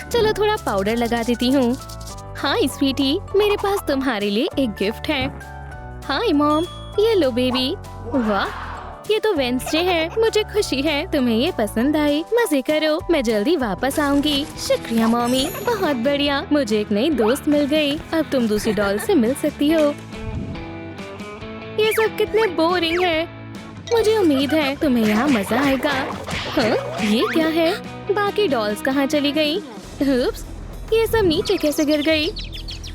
चलो थोड़ा पाउडर लगा देती हूँ। हाय स्वीटी, मेरे पास तुम्हारे लिए एक गिफ्ट है। हाय मॉम, ये लो बेबी। वाह, ये तो वेंसडे है। मुझे खुशी है तुम्हें ये पसंद आई। मजे करो, मैं जल्दी वापस आऊंगी। शुक्रिया मॉमी, बहुत बढ़िया। मुझे एक नई दोस्त मिल गई। अब तुम दूसरी डॉल से मिल सकती हो। ये सब कितने बोरिंग है। मुझे उम्मीद है तुम्हें यहाँ मजा आएगा। हाँ, ये क्या है? बाकी डॉल्स कहाँ चली गई? उप्स, ये सब नीचे कैसे गिर गई?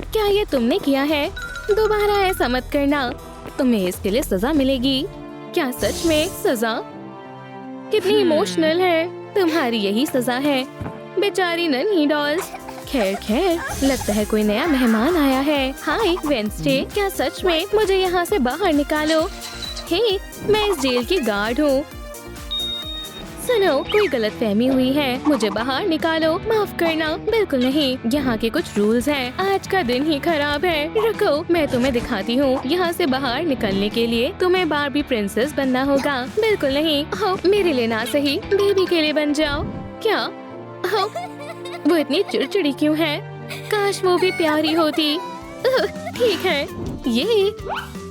क्या ये तुमने किया है? दोबारा ऐसा मत करना, तुम्हें इसके लिए सजा मिलेगी। क्या सच में सजा? कितनी इमोशनल है। तुम्हारी यही सजा है, बेचारी नन्ही डॉल्स। खैर खैर, लगता है कोई नया मेहमान आया है। हाय वेंसडे, क्या सच में? मुझे यहाँ से बाहर निकालो। हे, मैं इस जेल की गार्ड हूँ। सुनो, कोई गलतफहमी हुई है। मुझे बाहर निकालो। माफ करना, बिल्कुल नहीं। यहाँ के कुछ रूल्स हैं। आज का दिन ही खराब है। रुको, मैं तुम्हें दिखाती हूँ। यहाँ से बाहर निकलने के लिए तुम्हें बार्बी प्रिंसेस बनना होगा। बिल्कुल नहीं। हो, मेरे लिए ना सही, बेबी के लिए बन जाओ। क्या? हो, वो इतनी चिड़चिड़ी क्यों है? काश वो भी प्यारी होती। ठीक है, ये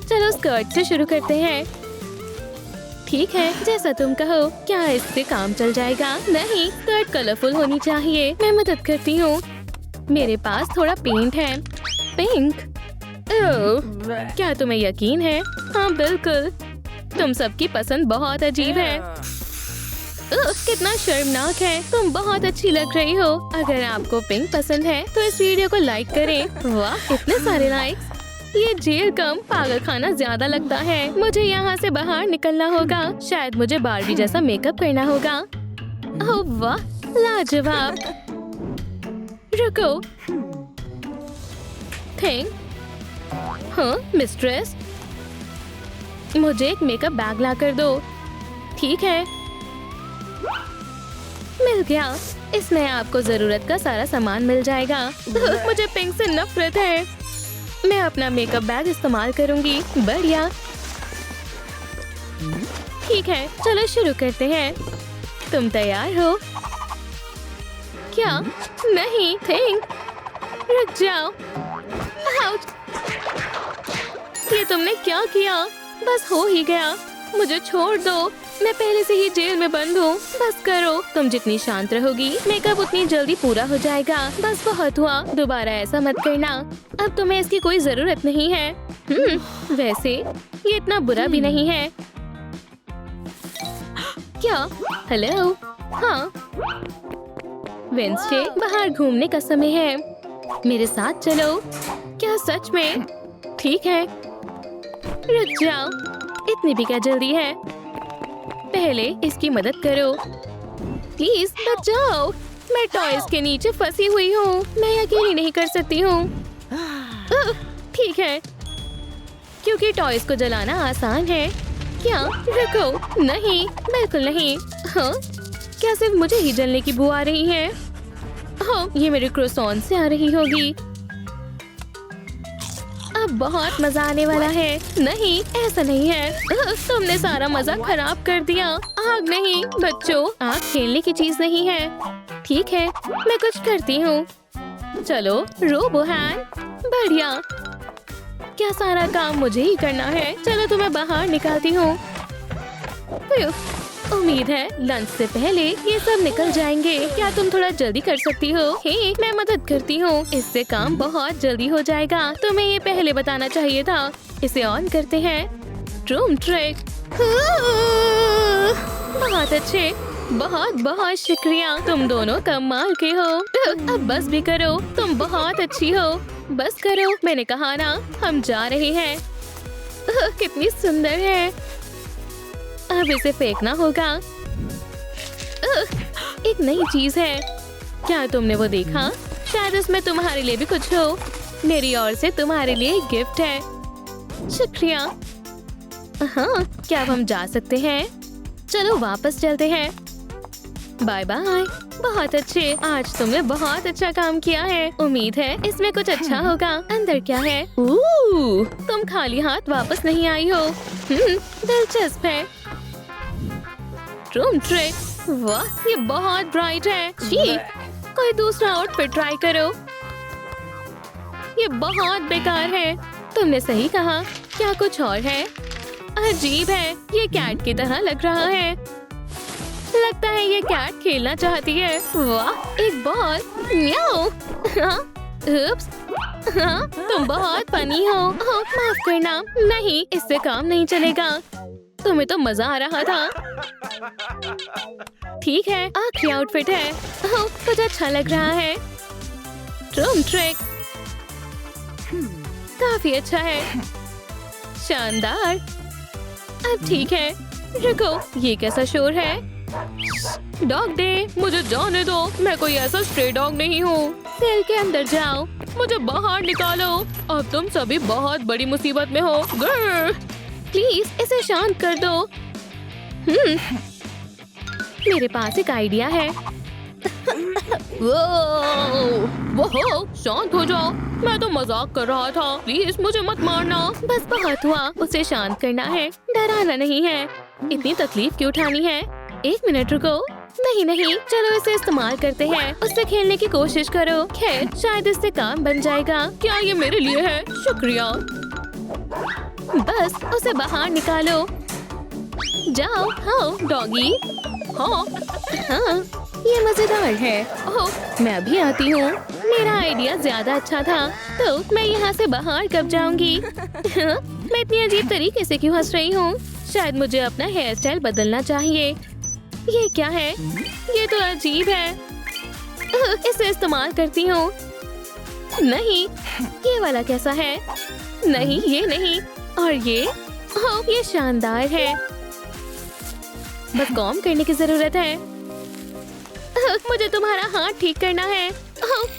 चलो स्कर्ट से शुरू करते हैं। ठीक है, जैसा तुम कहो। क्या इससे काम चल जाएगा? नहीं, स्कर्ट कलरफुल होनी चाहिए। मैं मदद करती हूँ। मेरे पास थोड़ा पेंट है। पिंक। ओह, क्या तुम्हें यकीन है? हाँ बिल्कुल। तुम सबकी पसंद बहुत अजीब है। कितना शर्मनाक है। तुम बहुत अच्छी लग रही हो। अगर आपको पिंक पसंद है तो इस वीडियो को लाइक करें। वाह, इतने सारे लाइक्स। ये जेल कम पागल खाना ज्यादा लगता है। मुझे यहाँ से बाहर निकलना होगा। शायद मुझे बार्बी जैसा मेकअप करना होगा। ओह वाह, लाजवाब। रुको, थिंक। हाँ मिस्ट्रेस, मुझे एक मेकअप बैग ला कर दो। ठीक है, मिल गया। इसमें आपको जरूरत का सारा सामान मिल जाएगा। मुझे पिंक से नफरत है। मैं अपना मेकअप बैग इस्तेमाल करूंगी। बढ़िया। ठीक है, चलो शुरू करते हैं। तुम तैयार हो? क्या? नहीं, थिंक। रुक जाओ। आउच। ये तुमने क्या किया? बस हो ही गया। मुझे छोड़ दो। मैं पहले से ही जेल में बंद हूँ। बस करो। तुम जितनी शांत रहोगी, मेकअप उतनी जल्दी पूरा हो जाएगा। बस बहुत हुआ, दोबारा ऐसा मत करना। अब तुम्हें इसकी कोई जरूरत नहीं है। वैसे ये इतना बुरा भी नहीं है। क्या? हेलो। हाँ वेंसडे, बाहर घूमने का समय है। मेरे साथ चलो। क्या सच में? ठीक है, रुक जाओ। इतनी भी क्या जल्दी है? पहले इसकी मदद करो। प्लीज बचाओ। मैं टॉयज के नीचे फंसी हुई हूँ। मैं अकेली नहीं कर सकती हूँ। ठीक है, क्योंकि टॉयज को जलाना आसान है। क्या? रुको, नहीं, बिल्कुल नहीं। हाँ, क्या सिर्फ मुझे ही जलने की बू आ रही है? हाँ, ये मेरे क्रोसॉन से आ रही होगी। अब बहुत मजा आने वाला है। नहीं, ऐसा नहीं है। तुमने सारा मजा खराब कर दिया। आग नहीं बच्चों, आग खेलने की चीज नहीं है। ठीक है, मैं कुछ करती हूँ। चलो रोबो हैंड। बढ़िया। क्या सारा काम मुझे ही करना है? चलो तुम्हें बाहर निकालती हूँ। उम्मीद है लंच से पहले ये सब निकल जाएंगे। क्या तुम थोड़ा जल्दी कर सकती हो? हे, मैं मदद करती हूँ। इससे काम बहुत जल्दी हो जाएगा। तुम्हें ये पहले बताना चाहिए था। इसे ऑन करते हैं। Room trick. बहुत अच्छे, बहुत बहुत शुक्रिया। तुम दोनों कमाल के हो। अब बस भी करो, तुम बहुत अच्छी हो। बस करो, मैंने कहा ना। हम जा रहे हैं। कितनी सुंदर है। अब इसे फेंकना होगा। एक नई चीज है। क्या तुमने वो देखा? शायद उसमें तुम्हारे लिए भी कुछ हो। मेरी ओर से तुम्हारे लिए एक गिफ्ट है। शुक्रिया। हाँ, क्या अब हम जा सकते हैं? चलो वापस चलते हैं। Bye bye. बहुत अच्छे, आज तुमने बहुत अच्छा काम किया है। उम्मीद है इसमें कुछ अच्छा होगा। अंदर क्या है? तुम खाली हाथ वापस नहीं आई हो। दिलचस्प है। Room trick. वाह, ये बहुत ब्राइट है। छी, कोई दूसरा आउटफिट ट्राई करो। ये बहुत बेकार है। तुमने सही कहा। क्या कुछ और है? अजीब है, ये कैट की तरह लग रहा है। लगता है ये कैट खेलना चाहती है। वाह, एक बॉल। म्याऊ। हाँ, उप्स। हाँ, तुम बहुत फनी हो। माफ करना। नहीं, इससे काम नहीं चलेगा। तुम्हें तो मजा आ रहा था। ठीक है, आखिरी आउटफिट है। कुछ अच्छा लग रहा है। रूम ट्रिक काफी अच्छा है। शानदार। अब ठीक है, रुको, ये कैसा शोर है? डॉग डे, मुझे जाने दो। मैं कोई ऐसा स्ट्रे डॉग नहीं हूँ। सेल के अंदर जाओ, मुझे बाहर निकालो। अब तुम सभी बहुत बड़ी मुसीबत में हो। प्लीज इसे शांत कर दो। मेरे पास एक आइडिया है। वो शांत हो जाओ। मैं तो मजाक कर रहा था। प्लीज मुझे मत मारना। बस बहुत हुआ। उसे शांत करना है, डराना नहीं है। इतनी तकलीफ क्यों उठानी है? एक मिनट रुको। नहीं नहीं, चलो इसे इस्तेमाल करते हैं। उससे खेलने की कोशिश करो। खैर, शायद इससे काम बन जाएगा। क्या ये मेरे लिए है? शुक्रिया। बस उसे बाहर निकालो। जाओ। हाँ डॉगी। हाँ, ये मजेदार है। ओह, मैं अभी आती हूँ। मेरा आइडिया ज्यादा अच्छा था। तो मैं यहाँ से बाहर कब जाऊंगी? मैं इतनी अजीब तरीके से क्यों हंस रही हूँ? शायद मुझे अपना हेयर स्टाइल बदलना चाहिए। ये क्या है? ये तो अजीब है। इसे इस्तेमाल करती हूँ। नहीं, ये वाला कैसा है? नहीं, ये नहीं। और ये? ओह, ये शानदार है। बस कॉम करने की जरूरत है। मुझे तुम्हारा हाथ ठीक करना है।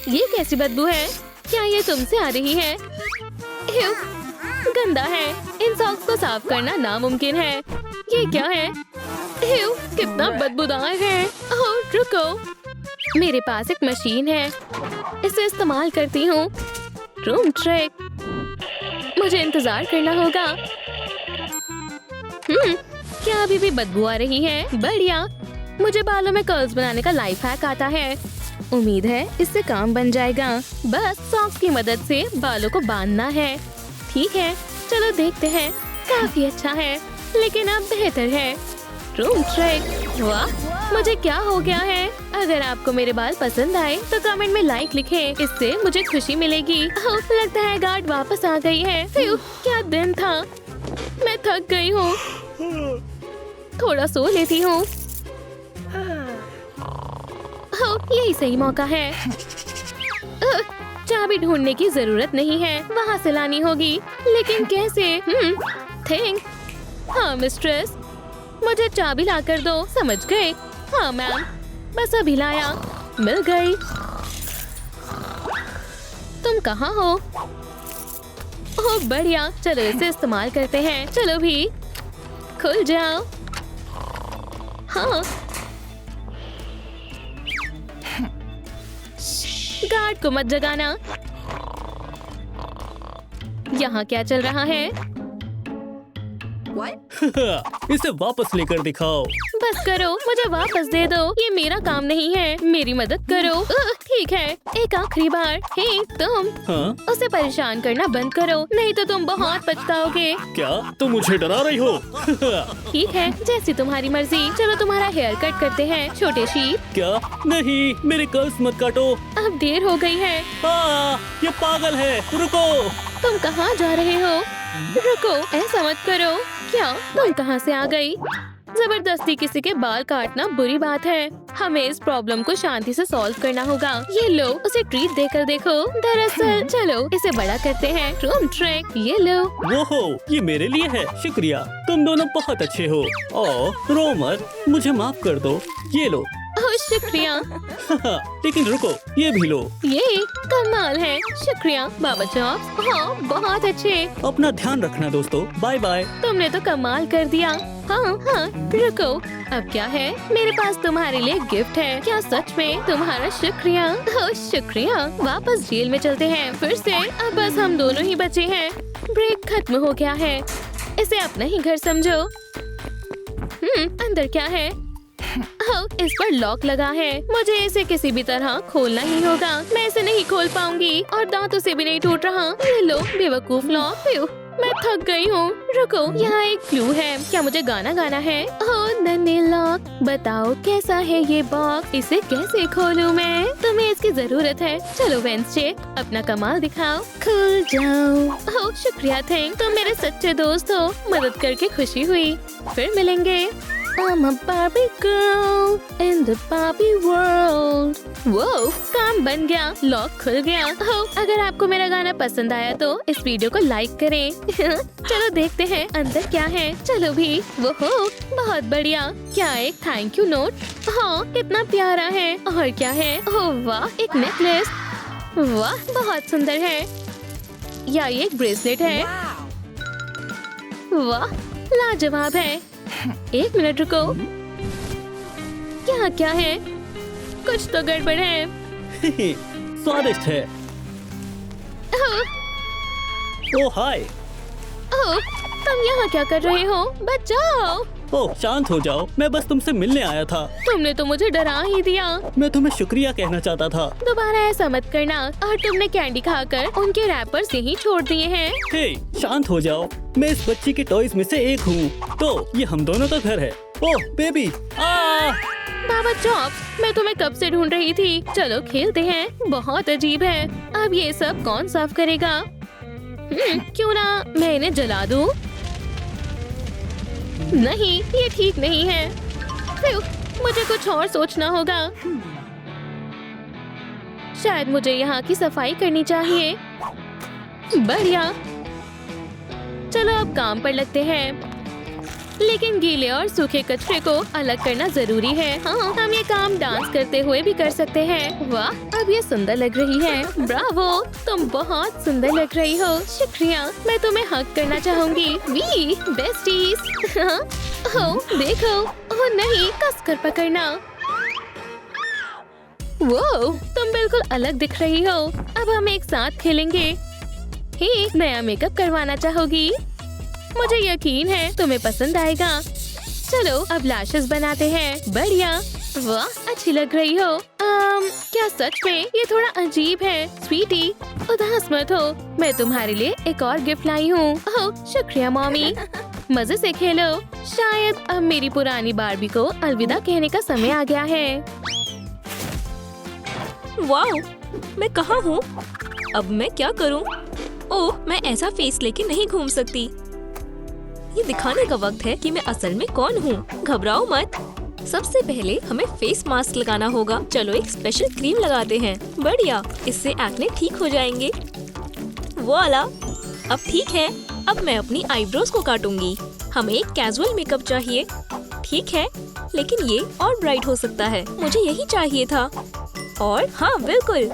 ये कैसी बदबू है? क्या ये तुमसे आ रही है? गंदा है। इन सॉक्स को साफ करना नामुमकिन है। ये क्या है? कितना बदबूदार है। रुको, मेरे पास एक मशीन है। इसे इस्तेमाल करती हूँ। Room trick. मुझे इंतजार करना होगा। क्या अभी भी बदबू आ रही है? बढ़िया। मुझे बालों में कर्ल्स बनाने का लाइफ हैक आता है। उम्मीद है इससे काम बन जाएगा। बस सॉक्स की मदद से बालों को बांधना है। ठीक है, चलो देखते हैं। काफी अच्छा है, लेकिन अब बेहतर है। Room trick. वाह, मुझे क्या हो गया है? अगर आपको मेरे बाल पसंद आए तो कमेंट में लाइक लिखें। इससे मुझे खुशी मिलेगी। लगता है गार्ड वापस आ गई है। क्या दिन था। मैं थक गई हूँ। थोड़ा सो लेती हूँ। यही सही मौका है। चाबी ढूंढने की जरूरत नहीं है, वहाँ से लानी होगी। लेकिन कैसे? थिंक। हाँ मिस्ट्रेस, मुझे चाबी ला कर दो। समझ गए? हाँ मैम, बस अभी लाया। मिल गई। तुम कहाँ हो? ओह बढ़िया, चलो इसे इस्तेमाल करते हैं। चलो भी, खुल जाओ। हाँ, गार्ड को मत जगाना। यहाँ क्या चल रहा है? इसे वापस लेकर दिखाओ। बस करो, मुझे वापस दे दो। ये मेरा काम नहीं है, मेरी मदद करो। ठीक है, एक आखिरी बार। हे तुम, हाँ? उसे परेशान करना बंद करो, नहीं तो तुम बहुत पछताओगे। क्या तुम मुझे डरा रही हो? ठीक है, जैसी तुम्हारी मर्जी। चलो तुम्हारा हेयर कट करते हैं, छोटे शीप। क्या? नहीं, मेरे कर्ल्स मत काटो। अब देर हो गई है। ये पागल है। रुको। तुम कहाँ जा रहे हो? रुको, ऐसा मत करो। क्या तुम कहाँ से आ गई? जबरदस्ती किसी के बाल काटना बुरी बात है। हमें इस प्रॉब्लम को शांति से सॉल्व करना होगा। ये लो, उसे ट्रीट देकर देखो। दरअसल चलो इसे बड़ा करते हैं। Room trick. ये लो। वो ये मेरे लिए है। शुक्रिया, तुम दोनों बहुत अच्छे हो। रो मत, मुझे माफ कर दो। ये लो। शुक्रिया। लेकिन रुको, ये भी लो। ये कमाल है। शुक्रिया बाबा चॉप। हाँ बहुत अच्छे। अपना ध्यान रखना दोस्तों। Bye bye. तुमने तो कमाल कर दिया। हाँ, रुको, अब क्या है? मेरे पास तुम्हारे लिए गिफ्ट है। क्या सच में? तुम्हारा शुक्रिया। शुक्रिया। वापस जेल में चलते हैं फिर से। अब बस हम दोनों ही बचे हैं। ब्रेक खत्म हो गया है। इसे अपना ही घर समझो। अंदर क्या है? इस पर लॉक लगा है। मुझे इसे किसी भी तरह खोलना ही होगा। मैं इसे नहीं खोल पाऊंगी और दांतों से भी नहीं टूट रहा। ये लो बेवकूफ लॉक। मैं थक गई हूँ। रुको, यहाँ एक क्लू है। क्या मुझे गाना गाना है? ओह नन्हे लॉक, बताओ कैसा है ये बॉक्स? इसे कैसे खोलूँ मैं? तुम्हें इसकी जरूरत है। चलो वेंसडे, अपना कमाल दिखाओ। खुल जाओ। ओह शुक्रिया थैंक, तुम मेरे सच्चे दोस्त हो। मदद करके खुशी हुई। फिर मिलेंगे। I'm a Barbie girl in the Barbie world. वो काम बन गया, लॉक खुल गया। अगर आपको मेरा गाना पसंद आया तो इस वीडियो को लाइक करें। चलो देखते हैं अंदर क्या है। चलो भी। वो हो, बहुत बढ़िया। क्या एक थैंक यू नोट? हाँ, कितना प्यारा है। और क्या है? ओह वाह, एक नेकलेस। वाह, बहुत सुंदर है। या ये एक ब्रेसलेट है। वाह, लाजवाब है। एक मिनट रुको, क्या क्या है? कुछ तो गड़बड़ है। स्वादिष्ट है। ओह हाय। ओह, तुम यहाँ क्या कर रहे हो? बचाओ। ओह शांत हो जाओ, मैं बस तुमसे मिलने आया था। तुमने तो मुझे डरा ही दिया। मैं तुम्हें शुक्रिया कहना चाहता था। दोबारा ऐसा मत करना। और तुमने कैंडी खाकर उनके रैपर्स यहीं छोड़ दिए हैं। हे, शांत हो जाओ। मैं इस बच्ची के टॉयज में से एक हूँ। तो ये हम दोनों का घर है। ओह बेबी। बाबा चॉप, मैं तुम्हें कब से ढूंढ रही थी। चलो खेलते हैं। बहुत अजीब है। अब ये सब कौन साफ करेगा? क्यों ना मैं इन्हें जला दूं? नहीं, ये ठीक नहीं है। मुझे कुछ और सोचना होगा। शायद मुझे यहाँ की सफाई करनी चाहिए। बढ़िया, चलो अब काम पर लगते हैं। लेकिन गीले और सूखे कचरे को अलग करना जरूरी है। हाँ, हम ये काम डांस करते हुए भी कर सकते हैं। वाह, अब ये सुंदर लग रही है। ब्रावो, तुम बहुत सुंदर लग रही हो। शुक्रिया, मैं तुम्हें हग करना चाहूंगी। We besties. ओह देखो। ओह नहीं, कसकर पकड़ना। वो, तुम बिल्कुल अलग दिख रही हो। अब हम एक साथ खेलेंगे। हे, नया मेकअप करवाना चाहोगी? मुझे यकीन है तुम्हें पसंद आएगा। चलो अब लैशेस बनाते हैं। बढ़िया। वाह, अच्छी लग रही हो। क्या सच में ये थोड़ा अजीब है? स्वीटी, उदास मत हो। मैं तुम्हारे लिए एक और गिफ्ट लाई हूँ। ओह शुक्रिया मॉमी। मजे से खेलो। शायद अब मेरी पुरानी बार्बी को अलविदा कहने का समय आ गया है। वाओ, मैं कहाँ हूँ? अब मैं क्या करूँ? ओह, मैं ऐसा फेस लेके नहीं घूम सकती। ये दिखाने का वक्त है कि मैं असल में कौन हूँ। घबराओ मत। सबसे पहले हमें फेस मास्क लगाना होगा। चलो एक स्पेशल क्रीम लगाते हैं। बढ़िया, इससे एक्ने ठीक हो जाएंगे। वाला, अब ठीक है। अब मैं अपनी आईब्रोज को काटूंगी। हमें एक कैजुअल मेकअप चाहिए। ठीक है, लेकिन ये और ब्राइट हो सकता है। मुझे यही चाहिए था। और हाँ बिल्कुल,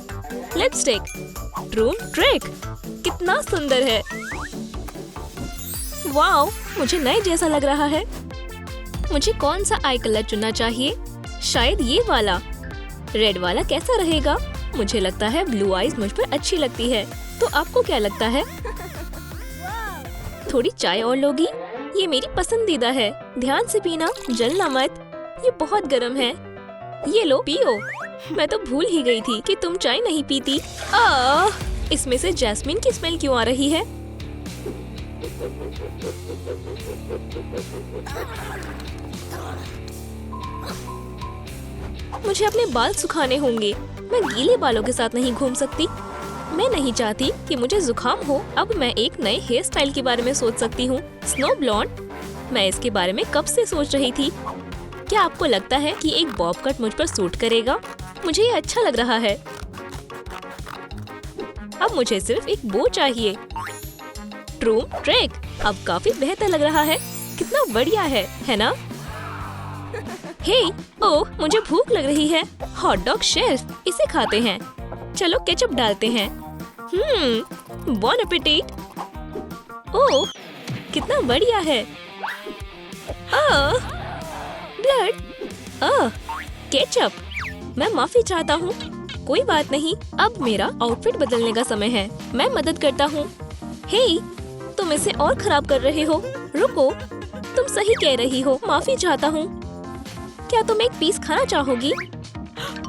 लिपस्टिक। रूम ट्रिक, कितना सुंदर है। वाओ, मुझे नए जैसा लग रहा है। मुझे कौन सा आई कलर चुनना चाहिए? शायद ये वाला। रेड वाला कैसा रहेगा? मुझे लगता है ब्लू आईज मुझ पर अच्छी लगती है। तो आपको क्या लगता है? थोड़ी चाय और लोगी? ये मेरी पसंदीदा है। ध्यान से पीना, जलना मत। ये बहुत गर्म है। ये लो पियो। मैं तो भूल ही गई थी कि तुम चाय नहीं पीती। इसमें से जैस्मिन की स्मेल क्यों आ रही है? मुझे अपने बाल सुखाने होंगे। मैं गीले बालों के साथ नहीं घूम सकती। मैं नहीं चाहती कि मुझे जुकाम हो। अब मैं एक नए हेयर स्टाइल के बारे में सोच सकती हूँ। Snow blonde. मैं इसके बारे में कब से सोच रही थी। क्या आपको लगता है कि एक बॉब कट मुझ पर सूट करेगा? मुझे ये अच्छा लग रहा है। अब मुझे सिर्फ एक बो चाहिए। ट्रूम ट्रिक, अब काफी बेहतर लग रहा है। कितना बढ़िया है ना? हे, ओह मुझे भूख लग रही है। हॉट डॉग शेल्फ, इसे खाते हैं। चलो केचप डालते हैं। बॉन एपेटाइट। ओह कितना बढ़िया है। ब्लड। केचप। मैं माफी चाहता हूँ। कोई बात नहीं, अब मेरा आउटफिट बदलने का समय है। मैं मदद करता हूँ। हे, तुम इसे और खराब कर रहे हो। रुको, तुम सही कह रही हो। माफी चाहता हूँ। क्या तुम एक पीस खाना चाहोगी?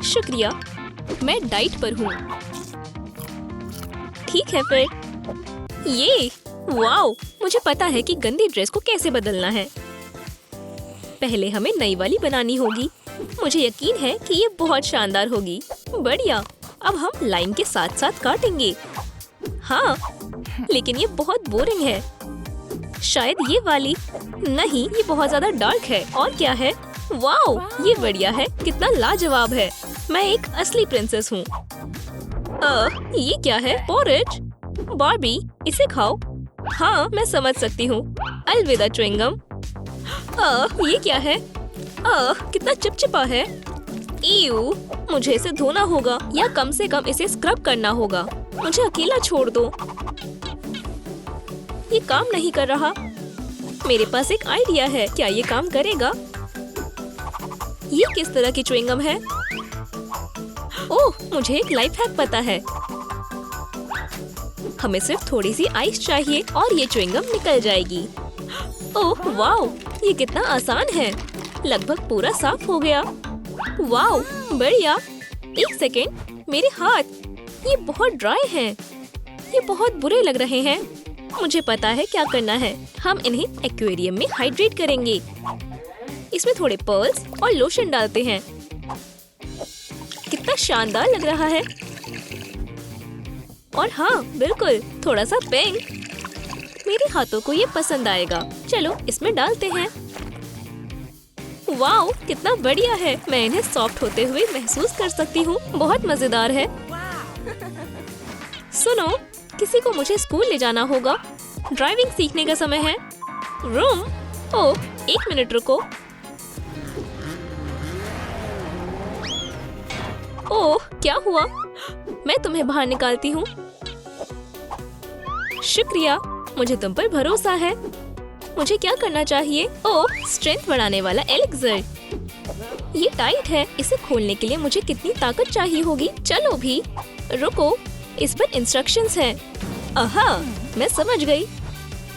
शुक्रिया, मैं डाइट पर हूँ। ठीक है फिर। ये वाओ, मुझे पता है कि गंदी ड्रेस को कैसे बदलना है। पहले हमें नई वाली बनानी होगी। मुझे यकीन है कि ये बहुत शानदार होगी। बढ़िया, अब हम लाइन के साथ साथ काटेंगे। हाँ, लेकिन ये बहुत बोरिंग है। शायद ये वाली। नहीं, ये बहुत ज्यादा डार्क है। और क्या है? वाओ, ये बढ़िया है। कितना लाजवाब है। मैं एक असली प्रिंसेस हूँ। ये क्या है? पोरिज? बार्बी, इसे खाओ। हाँ, मैं समझ सकती हूँ। अलविदा च्युइंगम। ये क्या है? कितना चिपचिपा है। ईयू, मुझे इसे धोना होगा या कम से कम इसे स्क्रब करना होगा। मुझे अकेला छोड़ दो। ये काम नहीं कर रहा। मेरे पास एक आइडिया है। क्या ये काम करेगा? ये किस तरह की च्युइंगम है? ओह, मुझे एक लाइफ हैक पता है। हमें सिर्फ थोड़ी सी आइस चाहिए और ये च्युइंगम निकल जाएगी। ओह वाओ, ये कितना आसान है। लगभग पूरा साफ हो गया। वाओ, बढ़िया। एक सेकेंड, मेरे हाथ ये बहुत ड्राई हैं। ये बहुत बुरे लग रहे हैं। मुझे पता है क्या करना है। हम इन्हें एक्वेरियम में हाइड्रेट करेंगे। इसमें थोड़े पर्ल्स और लोशन डालते हैं। कितना शानदार लग रहा है। और हाँ, बिल्कुल, थोड़ा सा पिंक। मेरे हाथों को ये पसंद आएगा। चलो इसमें डालते हैं। वाओ, कितना बढ़िया है। मैं इन्हें सॉफ्ट होते हुए महसूस कर सकती हूँ। बहुत मजेदार है। सुनो, किसी को मुझे स्कूल ले जाना होगा। ड्राइविंग सीखने का समय है। रूम? ओह, एक मिनट रुको। ओह, क्या हुआ? मैं तुम्हें बाहर निकालती हूँ। शुक्रिया, मुझे तुम पर भरोसा है। मुझे क्या करना चाहिए? ओह, स्ट्रेंथ बढ़ाने वाला एलिक्सर। ये टाइट है। इसे खोलने के लिए मुझे कितनी ताकत चाहिए होगी? चलो भी, रुको, इस पर इंस्ट्रक्शंस हैं। आहा, मैं समझ गई।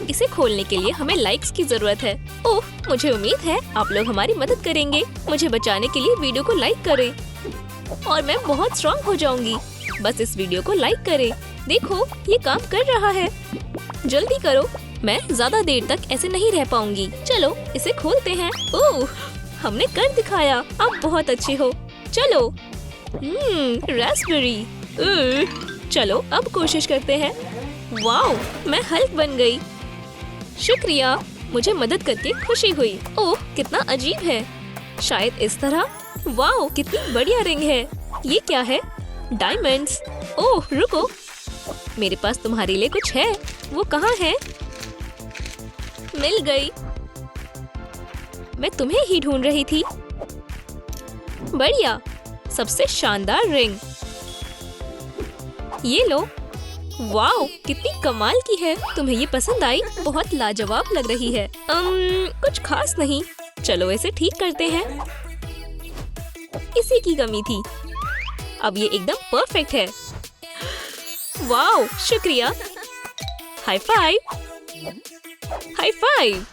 इसे खोलने के लिए हमें लाइक्स की जरूरत है। ओह, मुझे उम्मीद है आप लोग हमारी मदद करेंगे। मुझे बचाने के लिए वीडियो को लाइक करें और मैं बहुत स्ट्रॉन्ग हो जाऊंगी। बस इस वीडियो को लाइक करें। देखो, ये काम कर रहा है। जल्दी करो, मैं ज्यादा देर तक ऐसे नहीं रह पाऊंगी। चलो इसे खोलते हैं। ओह, हमने कर दिखाया। आप बहुत अच्छे हो। चलो। रास्पबेरी। चलो अब कोशिश करते हैं। वाओ, मैं हल्क बन गई। शुक्रिया, मुझे मदद करके खुशी हुई। ओह, कितना अजीब है। शायद इस तरह। वाओ, कितनी बढ़िया रिंग है। ये क्या है? डायमंड्स। ओह, रुको, मेरे पास तुम्हारे लिए कुछ है। वो कहाँ है? मिल गई। मैं तुम्हें ही ढूंढ रही थी। बढ़िया, सबसे शानदार रिंग। ये लो। वाओ, कितनी कमाल की है। तुम्हें ये पसंद आई? बहुत लाजवाब लग रही है। कुछ खास नहीं। चलो इसे ठीक करते हैं। इसी की कमी थी। अब ये एकदम परफेक्ट है। वाओ, शुक्रिया। High five. High five.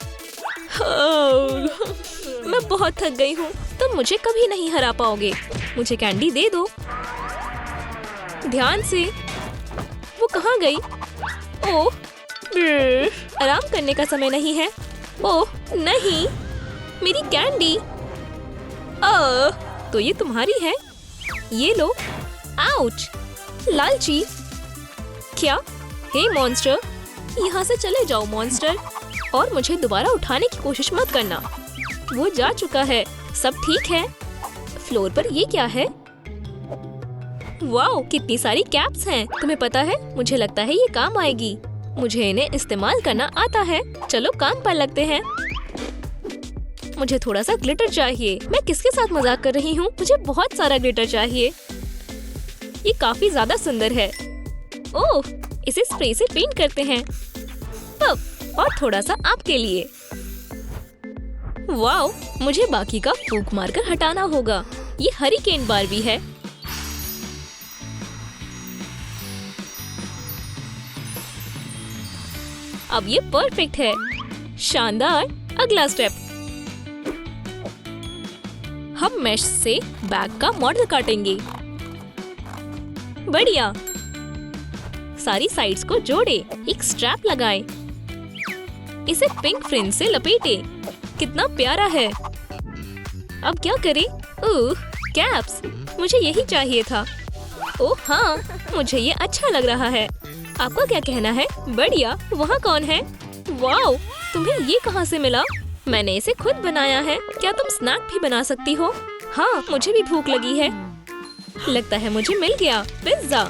मैं बहुत थक गई हूँ। तुम मुझे कभी नहीं हरा पाओगे। मुझे कैंडी दे दो। ध्यान से। वो कहाँ गई? ओह, आराम करने का समय नहीं है। ओह नहीं, मेरी कैंडी। तो ये तुम्हारी है। ये लो। आउच, लालची। क्या? हे मॉन्स्टर, यहाँ से चले जाओ मॉन्स्टर। और मुझे दोबारा उठाने की कोशिश मत करना। वो जा चुका है। सब ठीक है। फ्लोर पर ये क्या है? वाओ, कितनी सारी कैप्स हैं। तुम्हें पता है, मुझे लगता है ये काम आएगी। मुझे इन्हें इस्तेमाल करना आता है। चलो काम पर लगते हैं। मुझे थोड़ा सा ग्लिटर चाहिए। मैं किसके साथ मजाक कर रही हूँ? मुझे बहुत सारा ग्लिटर चाहिए। ये काफी ज्यादा सुंदर है। ओह, इसे स्प्रे से पेंट करते हैं। और थोड़ा सा आपके लिए। वाओ, मुझे बाकी का फूंक मारकर हटाना होगा। ये हरिकेन बार्बी है। अब ये परफेक्ट है। शानदार। अगला स्टेप। हम मैश से बैग का मॉडल काटेंगे। बढ़िया। सारी साइड्स को जोड़े, एक स्ट्रैप लगाए, इसे पिंक फ्रिंज से लपेटे। कितना प्यारा है। अब क्या करें? ओह, कैप्स, मुझे यही चाहिए था। ओह हाँ, मुझे ये अच्छा लग रहा है। आपका क्या कहना है? बढ़िया। वहाँ कौन है? वाओ, तुम्हें ये कहाँ से मिला? मैंने इसे खुद बनाया है। क्या तुम स्नैक भी बना सकती हो? हाँ, मुझे भी भूख लगी है। लगता है मुझे मिल गया पिज्जा।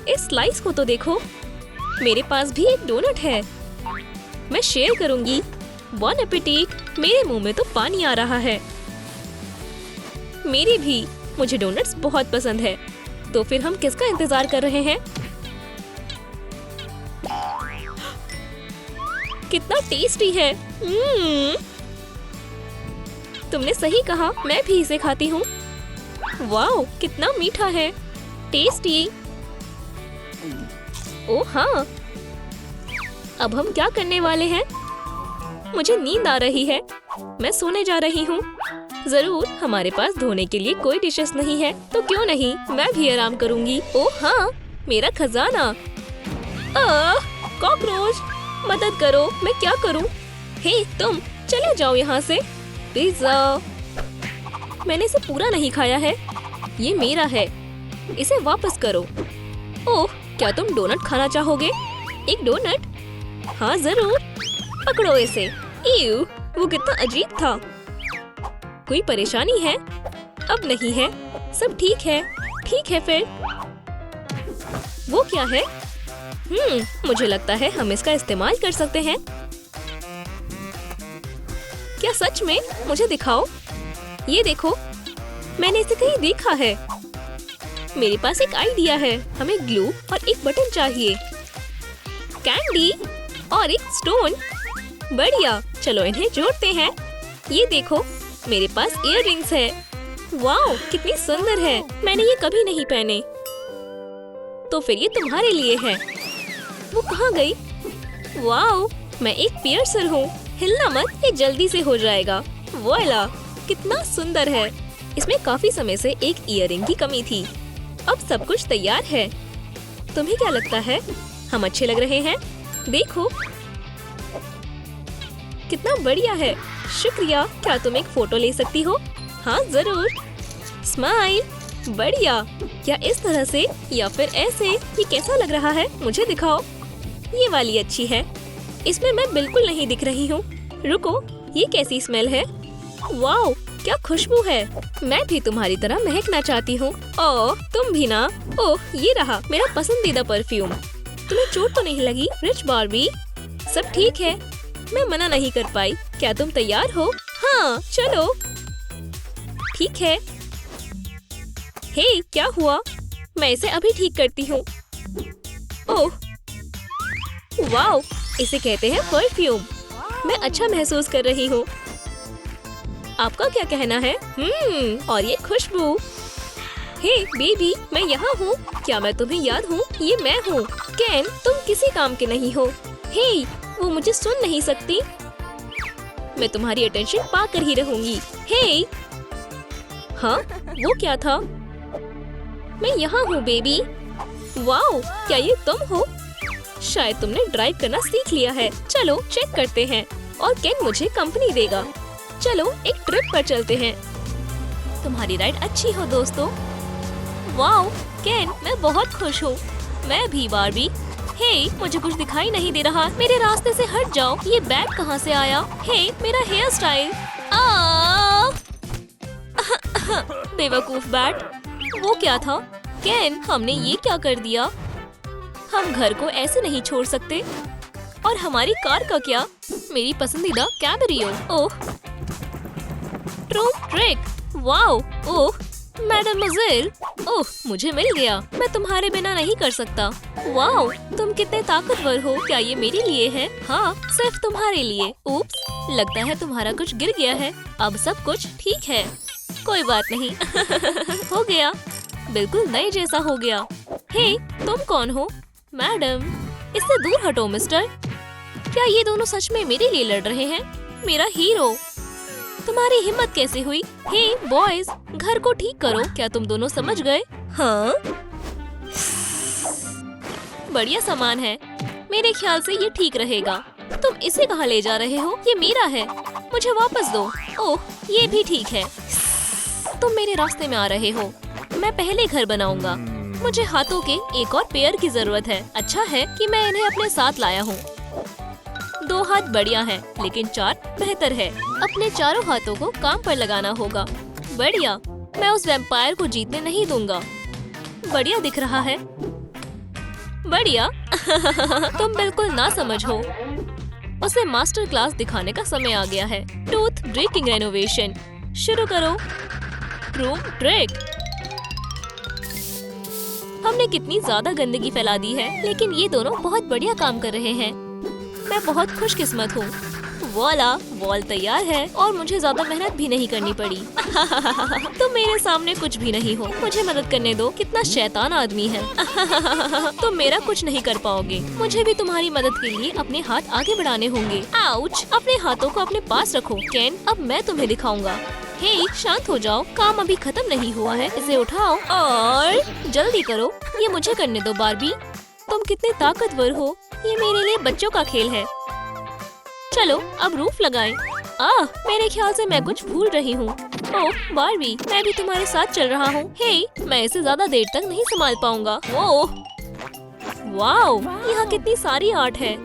इस स्लाइस को तो देखो। मेरे पास भी एक डोनट है, मैं शेयर करूंगी। बॉन एपेटिट। मेरे मुंह में तो पानी आ रहा है। मेरी भी। मुझे डोनट्स बहुत पसंद है। तो फिर हम किसका इंतजार कर रहे हैं? कितना टेस्टी है। तुमने सही कहा, मैं भी इसे खाती हूँ। वाओ, कितना मीठा है। टेस्टी। ओह हाँ, अब हम क्या करने वाले हैं? मुझे नींद आ रही है। मैं सोने जा रही हूँ। जरूर, हमारे पास धोने के लिए कोई डिशेस नहीं है, तो क्यों नहीं, मैं भी आराम करूँगी। ओह हाँ, मेरा खजाना। कॉकरोच, मदद करो, मैं क्या करूँ? हे तुम, चले जाओ यहाँ से। पिज्जा, मैंने इसे पूरा नहीं खाया है। ये मेरा है, इसे वापस करो। ओह, क्या तुम डोनट खाना चाहोगे? एक डोनट? हाँ जरूर, पकड़ो इसे। इव, वो कितना अजीब था। कोई परेशानी है? अब नहीं है, सब ठीक है। ठीक है फिर। वो क्या है? मुझे लगता है हम इसका इस्तेमाल कर सकते हैं। क्या सच में? मुझे दिखाओ। ये देखो, मैंने इसे कहीं देखा है। मेरे पास एक आइडिया है। हमें ग्लू और एक बटन चाहिए, कैंडी और एक स्टोन। बढ़िया, चलो इन्हें जोड़ते हैं। ये देखो, मेरे पास इयररिंग्स है। वाओ, कितनी सुंदर है। मैंने ये कभी नहीं पहने। तो फिर ये तुम्हारे लिए है। वो कहाँ गई? वाओ, मैं एक पियर्सर हूँ। हिलना मत, ये जल्दी से हो जाएगा। वॉइला, कितना सुंदर है। इसमें काफी समय से एक इयररिंग की कमी थी। अब सब कुछ तैयार है। तुम्हें क्या लगता है? हम अच्छे लग रहे हैं? देखो, कितना बढ़िया है। शुक्रिया। क्या तुम एक फोटो ले सकती हो? हाँ जरूर। स्माइल। बढ़िया। क्या इस तरह से या फिर ऐसे? ये कैसा लग रहा है? मुझे दिखाओ। ये वाली अच्छी है। इसमें मैं बिल्कुल नहीं दिख रही हूँ। रुको, ये कैसी स्मेल है? वाओ, क्या खुशबू है। मैं भी तुम्हारी तरह महकना चाहती हूँ। ओह, तुम भी ना। ओह, ये रहा मेरा पसंदीदा परफ्यूम। तुम्हें चोट तो नहीं लगी रिच बार्बी? सब ठीक है, मैं मना नहीं कर पाई। क्या तुम तैयार हो? हाँ, चलो। ठीक है। हे, क्या हुआ? मैं इसे अभी ठीक करती हूँ। ओह, वाओ, इसे कहते हैं परफ्यूम। मैं अच्छा महसूस कर रही हूँ। आपका क्या कहना है? और ये खुशबू। हे बेबी, मैं यहाँ हूँ। क्या मैं तुम्हें याद हूँ? ये मैं हूँ। केन, तुम किसी काम के नहीं हो। हे, वो मुझे सुन नहीं सकती। मैं तुम्हारी अटेंशन पाकर ही रहूंगी। हे, हाँ, वो क्या था? मैं यहाँ हूँ बेबी। वाओ, क्या ये तुम हो? शायद तुमने ड्राइव करना सीख लिया है। चलो चेक करते हैं। और केन मुझे कंपनी देगा। चलो एक ट्रिप पर चलते हैं। तुम्हारी राइड अच्छी हो दोस्तों। वाओ केन, मैं बहुत खुश हूँ। मैं भी बार्बी। हे, मुझे कुछ दिखाई नहीं दे रहा। मेरे रास्ते से हट जाओ। ये बैग कहाँ से आया? हे, मेरा हेयर स्टाइल। बेवकूफ बैट। वो क्या था? केन, हमने ये क्या कर दिया? हम घर को ऐसे नहीं छोड़ सकते। और हमारी कार का क्या? मेरी पसंदीदा कैमरियो। ओह, ट्रूम ट्रिक। वाओ, ओह, मैडमोजेल। ओह, मुझे मिल गया। मैं तुम्हारे बिना नहीं कर सकता। वाओ, तुम कितने ताकतवर हो। क्या ये मेरे लिए है? हाँ, सिर्फ तुम्हारे लिए। उप्स, लगता है तुम्हारा कुछ गिर गया है। अब सब कुछ ठीक है। कोई बात नहीं। हो गया, बिल्कुल नए जैसा हो गया। हे, तुम कौन हो? मैडम, इससे दूर हटो मिस्टर। क्या ये दोनों सच में मेरे लिए लड़ रहे हैं? मेरा हीरो। तुम्हारी हिम्मत कैसे हुई? हे बॉयज, घर को ठीक करो। क्या तुम दोनों समझ गए? हाँ, बढ़िया सामान है, मेरे ख्याल से ये ठीक रहेगा। तुम इसे कहाँ ले जा रहे हो? ये मेरा है, मुझे वापस दो। ओह, ये भी ठीक है। तुम मेरे रास्ते में आ रहे हो, मैं पहले घर बनाऊंगा। मुझे हाथों के एक और पेयर की जरूरत है। अच्छा है कि मैं इन्हें अपने साथ लाया हूँ। 2 हाथ बढ़िया है, लेकिन 4 बेहतर है। अपने चारों हाथों को काम पर लगाना होगा। बढ़िया, मैं उस वैम्पायर को जीतने नहीं दूंगा। बढ़िया दिख रहा है। बढ़िया तुम बिल्कुल ना समझ हो। उसे मास्टर क्लास दिखाने का समय आ गया है। टूथ ब्रेकिंग रेनोवेशन शुरू करो। Room trick. हमने कितनी ज्यादा गंदगी फैला दी है, लेकिन ये दोनों बहुत बढ़िया काम कर रहे हैं। मैं बहुत खुशकिस्मत हूँ। वाला, वॉल तैयार है और मुझे ज्यादा मेहनत भी नहीं करनी पड़ी। तुम मेरे सामने कुछ भी नहीं हो, मुझे मदद करने दो। कितना शैतान आदमी है। तुम मेरा कुछ नहीं कर पाओगे। मुझे भी तुम्हारी मदद के लिए अपने हाथ आगे बढ़ाने होंगे। आउच! अपने हाथों को अपने पास रखो। केन, अब मैं तुम्हें दिखाऊंगा। हे, शांत हो जाओ, काम अभी खत्म नहीं हुआ है। इसे उठाओ और जल्दी करो। ये मुझे करने दो बार्बी। तुम कितने ताकतवर हो। ये मेरे लिए बच्चों का खेल है। चलो अब रूफ लगाएं। मेरे ख्याल से मैं कुछ भूल रही हूँ। ओह बार्बी, मैं भी तुम्हारे साथ चल रहा हूँ। हे, मैं इसे ज्यादा देर तक नहीं संभाल पाऊंगा। ओह वाओ, यहाँ कितनी सारी आर्ट है।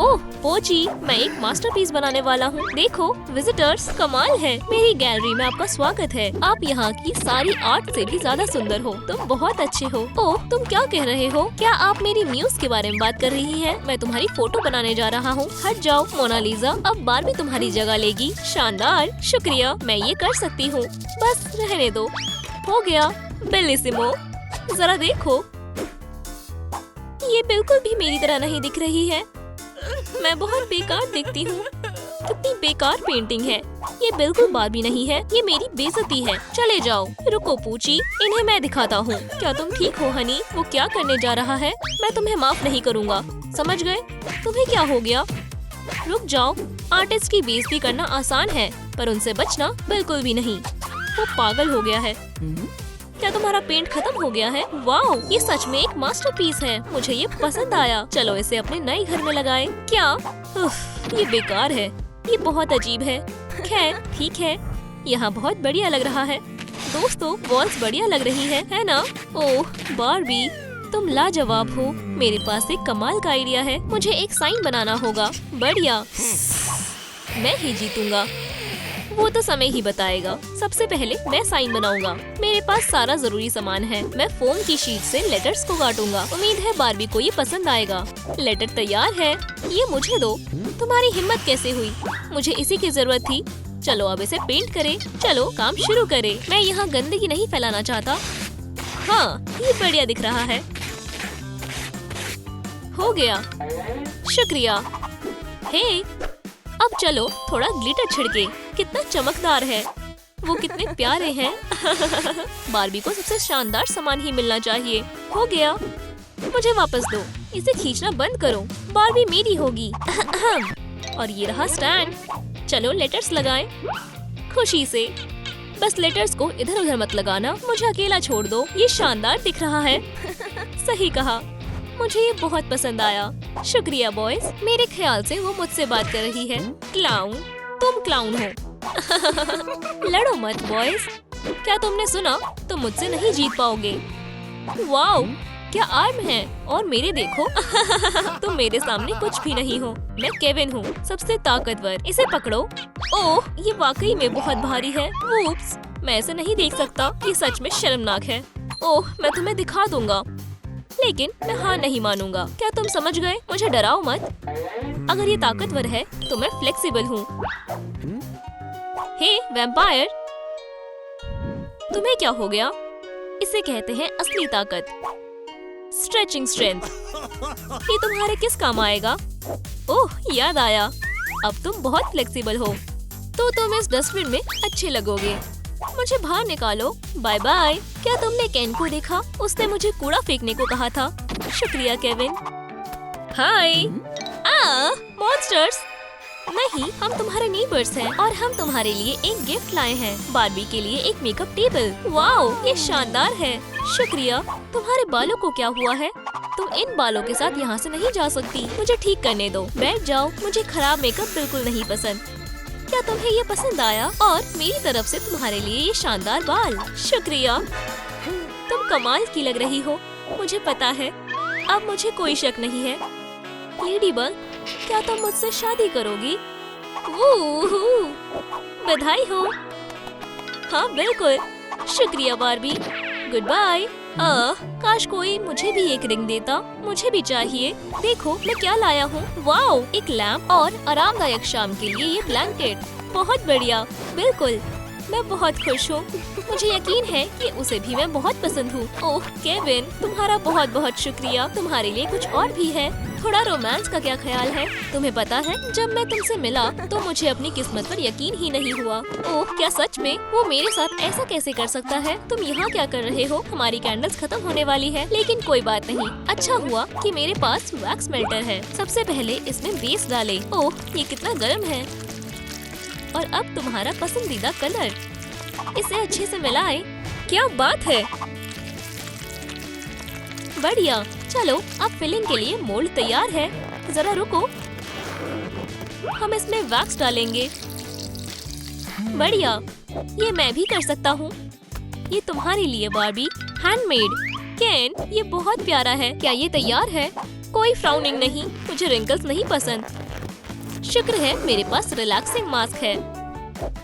ओह पोची, मैं एक मास्टरपीस बनाने वाला हूँ। देखो विजिटर्स, कमाल है। मेरी गैलरी में आपका स्वागत है। आप यहाँ की सारी आर्ट से भी ज्यादा सुंदर हो। तुम बहुत अच्छे हो। ओह, तुम क्या कह रहे हो? क्या आप मेरी म्यूज के बारे में बात कर रही हैं? मैं तुम्हारी फोटो बनाने जा रहा हूँ। हट जाओ मोनालिसा, अब बार्बी तुम्हारी जगह लेगी। शानदार, शुक्रिया, मैं ये कर सकती हूँ। बस रहने दो। हो गया। बेलिसिमो, जरा देखो, ये बिल्कुल भी मेरी तरह नहीं दिख रही है। मैं बहुत बेकार दिखती हूँ। कितनी बेकार पेंटिंग है। ये बिल्कुल बार्बी नहीं है, ये मेरी बेइज्जती है। चले जाओ। रुको पूची, इन्हें मैं दिखाता हूँ। क्या तुम ठीक हो हनी? वो क्या करने जा रहा है? मैं तुम्हें माफ नहीं करूँगा, समझ गए? तुम्हें क्या हो गया? रुक जाओ। आर्टिस्ट की बेइज्जती करना आसान है, पर उनसे बचना बिल्कुल भी नहीं। वो पागल हो गया है। क्या तुम्हारा पेंट खत्म हो गया है? वाओ, ये सच में एक मास्टरपीस है। मुझे ये पसंद आया। चलो इसे अपने नए घर में लगाएं। क्या? ये बेकार है। ये बहुत अजीब है। खैर ठीक है, यहाँ बहुत बढ़िया लग रहा है। दोस्तों, वॉल्स बढ़िया लग रही है ना? ओह बार्बी, तुम लाजवाब हो। मेरे पास एक कमाल का आइडिया है। मुझे एक साइन बनाना होगा। बढ़िया, मैं ही जीतूंगा। वो तो समय ही बताएगा। सबसे पहले मैं साइन बनाऊंगा। मेरे पास सारा जरूरी सामान है। मैं फोम की शीट से लेटर्स को काटूंगा। उम्मीद है बार्बी को ये पसंद आएगा। लेटर तैयार है, ये मुझे दो। तुम्हारी हिम्मत कैसे हुई? मुझे इसी की जरूरत थी। चलो अब इसे पेंट करें। चलो काम शुरू करें। मैं यहाँ गंदगी नहीं फैलाना चाहता। हाँ, ये बढ़िया दिख रहा है। हो गया, शुक्रिया। हे, अब चलो थोड़ा ग्लिटर छिड़के। कितना चमकदार है। वो कितने प्यारे हैं। बार्बी को सबसे शानदार सामान ही मिलना चाहिए। हो गया, मुझे वापस दो। इसे खींचना बंद करो। बार्बी मेरी होगी। और ये रहा स्टैंड। चलो लेटर्स लगाएं। खुशी से। बस लेटर्स को इधर उधर मत लगाना। मुझे अकेला छोड़ दो। ये शानदार दिख रहा है। सही कहा, मुझे ये बहुत पसंद आया। शुक्रिया बॉयज। मेरे ख्याल से वो मुझसे बात कर रही है। क्लाउन, तुम क्लाउन हो। लड़ो मत बॉयज। क्या तुमने सुना? तुम मुझसे नहीं जीत पाओगे। वाओ, क्या आर्म है। और मेरे देखो। तुम मेरे सामने कुछ भी नहीं हो। मैं केविन हूँ, सबसे ताकतवर। इसे पकड़ो। ओह, ये वाकई में बहुत भारी है। ऊप्स, मैं ऐसे नहीं देख सकता। ये सच में शर्मनाक है। ओह, मैं तुम्हें दिखा दूंगा, लेकिन मैं हार नहीं मानूंगा। क्या तुम समझ गए? मुझे डराओ मत। अगर ये ताकतवर है तो मैं फ्लेक्सिबल हूँ। हे वैम्पायर, तुम्हें क्या हो गया? इसे कहते हैं असली ताकत, स्ट्रेचिंग स्ट्रेंथ। ये तुम्हारे किस काम आएगा? ओह, याद आया, अब तुम बहुत फ्लेक्सिबल हो, तो तुम इस डस्टबिन में अच्छे लगोगे। मुझे बाहर निकालो। Bye bye. क्या तुमने केन को देखा? उसने मुझे कूड़ा फेंकने को कहा था। शुक्रिया केविन। हाय। मॉन्स्टर्स। नहीं, हम तुम्हारे नेबर्स हैं और हम तुम्हारे लिए एक गिफ्ट लाए हैं। बार्बी के लिए एक मेकअप टेबल। वाओ, ये शानदार है। शुक्रिया। तुम्हारे बालों को क्या हुआ है? तुम इन बालों के साथ यहाँ से नहीं जा सकती। मुझे ठीक करने दो। बैठ जाओ। मुझे खराब मेकअप बिल्कुल नहीं पसंद। क्या तुम्हें ये पसंद आया? और मेरी तरफ से तुम्हारे लिए ये शानदार बाल। शुक्रिया। तुम कमाल की लग रही हो। मुझे पता है। अब मुझे कोई शक नहीं है। लेडी बग, क्या तुम मुझसे शादी करोगी? वूहू! बधाई हो। हाँ बिल्कुल। शुक्रिया बार्बी। Good bye. काश कोई मुझे भी एक रिंग देता। मुझे भी चाहिए। देखो मैं क्या लाया हूँ। वाओ, एक लैम्प और आरामदायक शाम के लिए ये ब्लैंकेट। बहुत बढ़िया। बिल्कुल, मैं बहुत खुश हूँ। मुझे यकीन है कि उसे भी मैं बहुत पसंद हूँ। ओह केविन, तुम्हारा बहुत बहुत शुक्रिया। तुम्हारे लिए कुछ और भी है। थोड़ा रोमांस का क्या ख्याल है? तुम्हें पता है, जब मैं तुमसे मिला तो मुझे अपनी किस्मत पर यकीन ही नहीं हुआ। ओह, क्या सच में? वो मेरे साथ ऐसा कैसे कर सकता है? तुम यहाँ क्या कर रहे हो? हमारी कैंडल्स खत्म होने वाली है। लेकिन कोई बात नहीं। अच्छा हुआ कि मेरे पास वैक्स मेल्टर है। सबसे पहले इसमें बेस डालें। ओह, ये कितना गर्म है। और अब तुम्हारा पसंदीदा कलर। इसे अच्छे से मिलाएं। क्या बात है। बढ़िया। चलो, अब फिलिंग के लिए मोल्ड तैयार है। जरा रुको, हम इसमें वैक्स डालेंगे। बढ़िया, ये मैं भी कर सकता हूँ। ये तुम्हारे लिए बार्बी, हैंडमेड। केन, ये बहुत प्यारा है। क्या ये तैयार है? कोई फ्राउनिंग नहीं। मुझे रिंकल्स नहीं पसंद। शुक्र है मेरे पास रिलैक्सिंग मास्क है।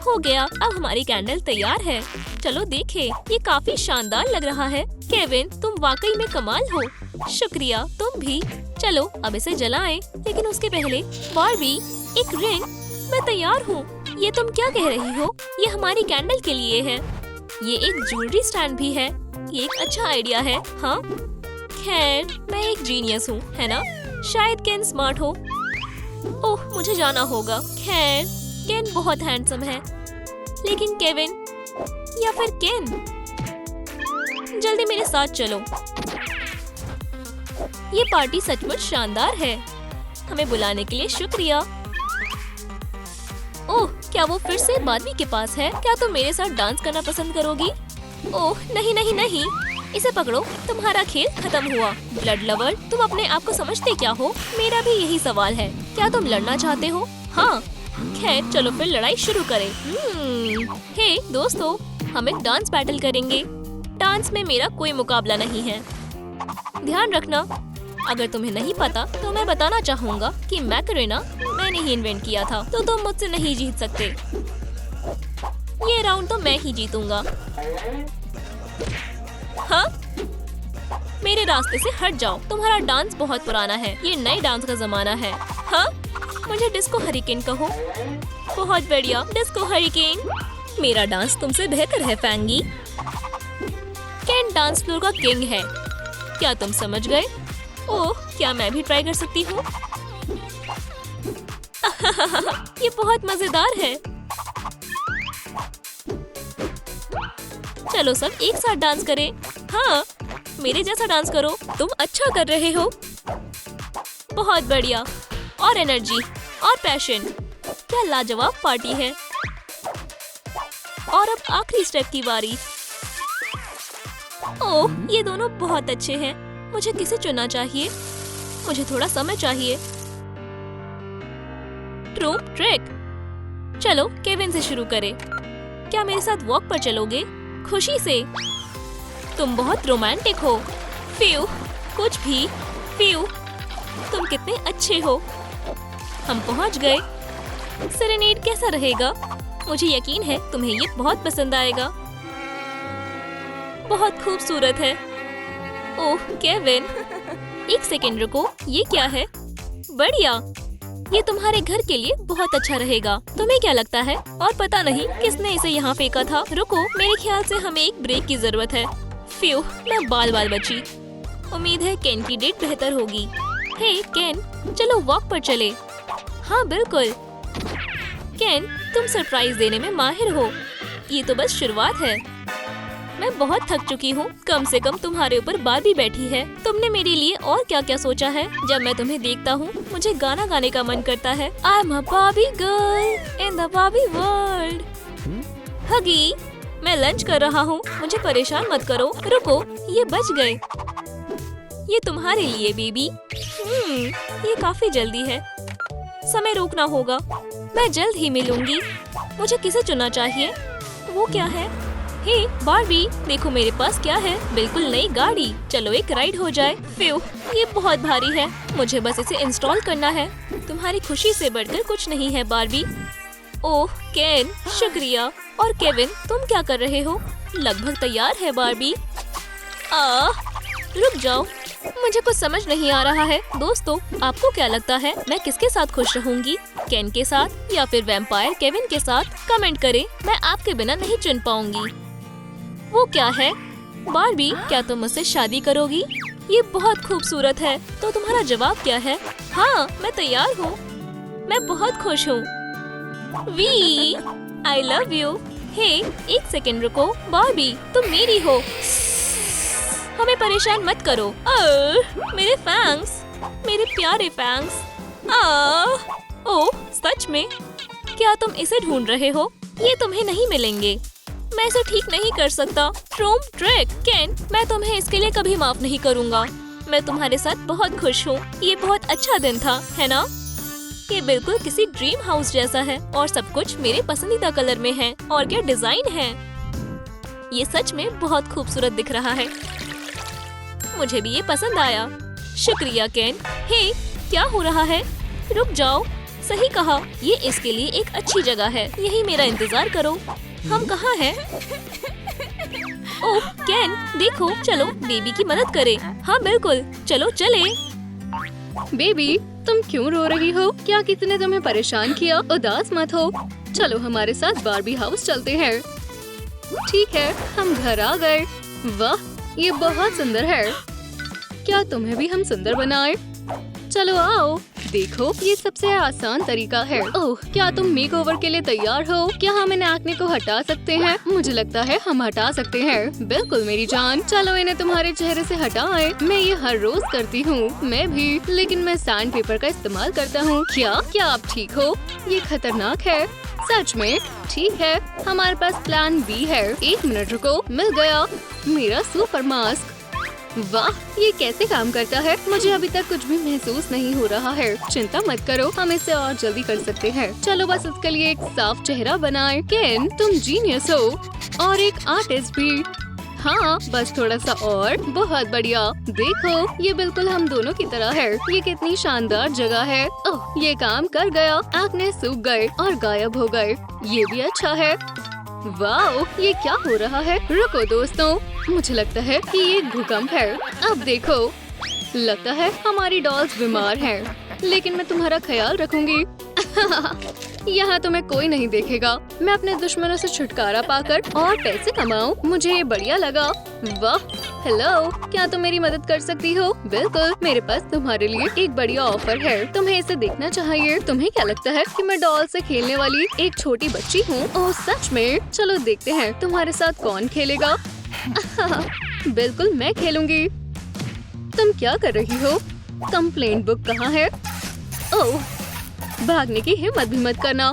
हो गया। अब हमारी कैंडल तैयार है। चलो देखें। ये काफी शानदार लग रहा है। केविन, तुम वाकई में कमाल हो। शुक्रिया। तुम भी। चलो अब इसे जलाएं। लेकिन उसके पहले बार्बी, एक रिंग। मैं तैयार हूँ। ये तुम क्या कह रही हो? ये हमारी कैंडल के लिए है। ये एक ज्वेलरी स्टैंड भी है। ये एक अच्छा आइडिया है। हाँ, खैर मैं एक जीनियस हूँ, है ना? शायद केन स्मार्ट हो। ओह, मुझे जाना होगा। खैर, केन बहुत हैंडसम है। लेकिन केविन या फिर केन, जल्दी मेरे साथ चलो। ये पार्टी सचमुच शानदार है। हमें बुलाने के लिए शुक्रिया। ओह, क्या वो फिर से बार्बी के पास है? क्या तुम मेरे साथ डांस करना पसंद करोगी? ओह नहीं नहीं नहीं, इसे पकड़ो। तुम्हारा खेल खत्म हुआ। ब्लड लवर, तुम अपने आप को समझते क्या हो? मेरा भी यही सवाल है। क्या तुम लड़ना चाहते हो? हाँ। खैर चलो फिर लड़ाई शुरू करें। हे दोस्तों, हम एक डांस बैटल करेंगे। डांस में मेरा कोई मुकाबला नहीं है। ध्यान रखना, अगर तुम्हें नहीं पता तो मैं बताना चाहूँगा कि मैकरेना मैंने ही इन्वेंट किया था, तो तुम मुझसे नहीं जीत सकते। ये राउंड तो मैं ही जीतूंगा। हाँ, मेरे रास्ते से हट जाओ। तुम्हारा डांस बहुत पुराना है। ये नए डांस का जमाना है। हाँ, मुझे डिस्को हरिकेन कहो। बहुत बढ़िया, डिस्को हरिकेन। मेरा डांस तुमसे बेहतर है फैंगी। केन डांस फ्लोर का किंग है। क्या तुम समझ गए? ओह, क्या मैं भी ट्राई कर सकती हूँ? ये बहुत मजेदार है। चलो सब एक साथ डांस करें। हाँ, मेरे जैसा डांस करो। तुम अच्छा कर रहे हो। बहुत बढ़िया। और एनर्जी और पैशन। क्या लाजवाब पार्टी है। और अब आखिरी स्टेप की बारी। ओह, ये दोनों बहुत अच्छे हैं। मुझे किसे चुनना चाहिए? मुझे थोड़ा समय चाहिए। True trick. चलो केविन से शुरू करें। क्या मेरे साथ वॉक पर चलोगे? खुशी से। तुम बहुत रोमांटिक हो। फ्यू, कुछ भी। फ्यू, तुम कितने अच्छे हो। हम पहुंच गए। सेरेनेड कैसा रहेगा? मुझे यकीन है तुम्हें ये बहुत पसंद आएगा। बहुत खूबसूरत है। ओह केविन, एक सेकेंड रुको। ये क्या है? बढ़िया, ये तुम्हारे घर के लिए बहुत अच्छा रहेगा। तुम्हें क्या लगता है? और पता नहीं किसने इसे यहाँ फेंका था। रुको, मेरे ख्याल से हमें एक ब्रेक की जरूरत है। फ्यू, मैं बाल बाल बची। उम्मीद है केन की डेट बेहतर होगी। हे केन, चलो वॉक पर चले। हाँ बिल्कुल। केन, तुम सरप्राइज देने में माहिर हो। ये तो बस शुरुआत है। मैं बहुत थक चुकी हूँ। कम से कम तुम्हारे ऊपर बार्बी बैठी है। तुमने तुमने मेरे लिए और क्या क्या सोचा है? जब मैं तुम्हें देखता हूँ मुझे गाना गाने का मन करता है। I'm a Barbie girl in the Barbie world। हगी, मैं लंच कर रहा हूँ, मुझे परेशान मत करो। रुको, ये बच गए। ये तुम्हारे लिए बेबी। ये काफी जल्दी है, समय रोकना होगा। मैं जल्द ही मिलूंगी। मुझे किसे चुनना चाहिए? वो क्या है? हे बार्बी, देखो मेरे पास क्या है, बिल्कुल नई गाड़ी। चलो एक राइड हो जाए। फ्यू, ये बहुत भारी है, मुझे बस इसे इंस्टॉल करना है। तुम्हारी खुशी से बढ़कर कुछ नहीं है बार्बी। ओह केन, शुक्रिया। और केविन, तुम क्या कर रहे हो? लगभग तैयार है बार्बी। रुक जाओ, मुझे कुछ समझ नहीं आ रहा है। दोस्तों, आपको क्या लगता है मैं किसके साथ खुश रहूंगी? केन के साथ या फिर वैम्पायर केविन के साथ? कमेंट करें, मैं आपके बिना नहीं चुन पाऊंगी। वो क्या है? बार्बी, क्या तुम मुझसे शादी करोगी? ये बहुत खूबसूरत है। तो तुम्हारा जवाब क्या है? हाँ, मैं तैयार हूँ। मैं बहुत खुश हूँ। We, I love you. Hey, एक सेकंड रुको। बार्बी, तुम मेरी हो। हमें परेशान मत करो। मेरे फैंग्स, मेरे प्यारे फैंग्स। ओह, सच में? क्या तुम इसे ढूंढ रहे हो? ये तुम्हें नहीं मिलेंगे। मैं इसे ठीक नहीं कर सकता। ट्रूम ट्रैक, केन, मैं तुम्हें इसके लिए कभी माफ नहीं करूँगा। मैं तुम्हारे साथ बहुत खुश हूँ। ये बहुत अच्छा दिन था, है ना? ये बिल्कुल किसी ड्रीम हाउस जैसा है और सब कुछ मेरे पसंदीदा कलर में है। और क्या डिजाइन है! ये सच में बहुत खूबसूरत दिख रहा है। मुझे भी ये पसंद आया। शुक्रिया केन। हे, क्या हो रहा है? रुक जाओ। सही कहा, ये इसके लिए एक अच्छी जगह है। यही मेरा इंतजार करो। हम कहाँ हैं? ओह केन, देखो, चलो बेबी की मदद करें। हाँ बिल्कुल, चलो चले। बेबी, तुम क्यों रो रही हो? क्या किसी ने तुम्हें परेशान किया? उदास मत हो। चलो हमारे साथ बार्बी हाउस चलते हैं। ठीक है, हम घर आ गए। वाह, ये बहुत सुंदर है। क्या तुम्हें भी हम सुंदर बनाए? चलो आओ। देखो, ये सबसे आसान तरीका है। ओह, क्या तुम मेकओवर के लिए तैयार हो? क्या हम इन एक्ने को हटा सकते हैं? मुझे लगता है हम हटा सकते हैं। बिल्कुल मेरी जान। चलो इन्हें तुम्हारे चेहरे से हटाएं। मैं ये हर रोज करती हूँ। मैं भी, लेकिन मैं सैंड पेपर का इस्तेमाल करता हूँ। क्या आप ठीक हो? ये खतरनाक है। सच में? ठीक है, हमारे पास प्लान बी है। एक मिनट रुको, मिल गया मेरा सुपर मास्क। वाह, ये कैसे काम करता है? मुझे अभी तक कुछ भी महसूस नहीं हो रहा है। चिंता मत करो, हम इसे और जल्दी कर सकते हैं। चलो बस इसके लिए एक साफ चेहरा बनाएं। केन, तुम जीनियस हो और एक आर्टिस्ट भी। हाँ, बस थोड़ा सा और। बहुत बढ़िया। देखो, ये बिल्कुल हम दोनों की तरह है। ये कितनी शानदार जगह है। ओह, ये काम कर गया। एक्ने सूख गए और गायब हो गए। ये भी अच्छा है। वाओ, ये क्या हो रहा है? रुको दोस्तों, मुझे लगता है कि ये भूकंप है। अब देखो, लगता है हमारी डॉल्स बीमार हैं, लेकिन मैं तुम्हारा ख्याल रखूंगी। यहाँ तुम्हें कोई नहीं देखेगा। मैं अपने दुश्मनों से छुटकारा पाकर और पैसे कमाऊं। मुझे ये बढ़िया लगा। वाह, हेलो, क्या तुम मेरी मदद कर सकती हो? बिल्कुल, मेरे पास तुम्हारे लिए एक बढ़िया ऑफर है। तुम्हें इसे देखना चाहिए। तुम्हें क्या लगता है कि मैं डॉल से खेलने वाली एक छोटी बच्ची हूँ? ओह सच में? चलो देखते हैं तुम्हारे साथ कौन खेलेगा। बिल्कुल मैं खेलूंगी। तुम क्या कर रही हो? कंप्लेंट बुक कहाँ है? ओह, भागने की हिम्मत भी मत करना।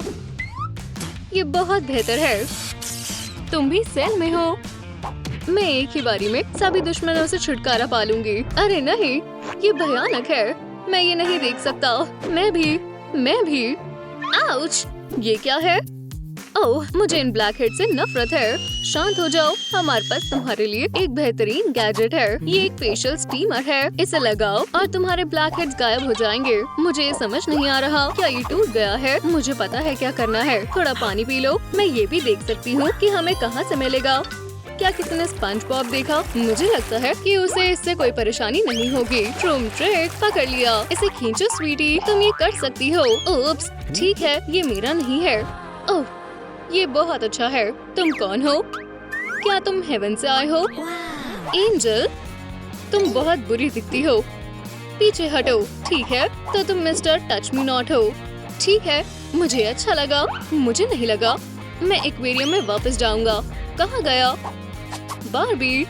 ये बहुत बेहतर है। तुम भी सेल में हो। मैं एक ही बारी में सभी दुश्मनों से छुटकारा पालूंगी। अरे नहीं, ये भयानक है। मैं ये नहीं देख सकता। मैं भी। आउच! ये क्या है? ओह, मुझे इन ब्लैकहेड से नफरत है। शांत हो जाओ। हमारे पास तुम्हारे लिए एक बेहतरीन गैजेट है। ये एक फेशियल स्टीमर है। इसे लगाओ और तुम्हारे ब्लैकहेड्स गायब हो जाएंगे। मुझे ये समझ नहीं आ रहा, क्या ये टूट गया है? मुझे पता है क्या करना है। थोड़ा पानी पी लो। मैं ये भी देख सकती हूँ कि हमें कहाँ से मिलेगा। क्या किसी ने स्पंज बॉब देखा? मुझे लगता है कि उसे इससे कोई परेशानी नहीं होगी। ट्रूम ट्रिक, पकड़ लिया। इसे खींचो स्वीटी, तुम ये कर सकती हो। ओप्स, ठीक है, ये मेरा नहीं है। ओह, ये बहुत अच्छा है। तुम कौन हो? क्या तुम हेवन से आए हो? एंजल, तुम बहुत बुरी दिखती हो। पीछे हटो। ठीक है, तो तुम मिस्टर टच मी नॉट हो। ठीक है, मुझे अच्छा लगा। मुझे नहीं लगा। मैं एक्वेरियम में वापस जाऊंगा। कहाँ गया? बार्बी।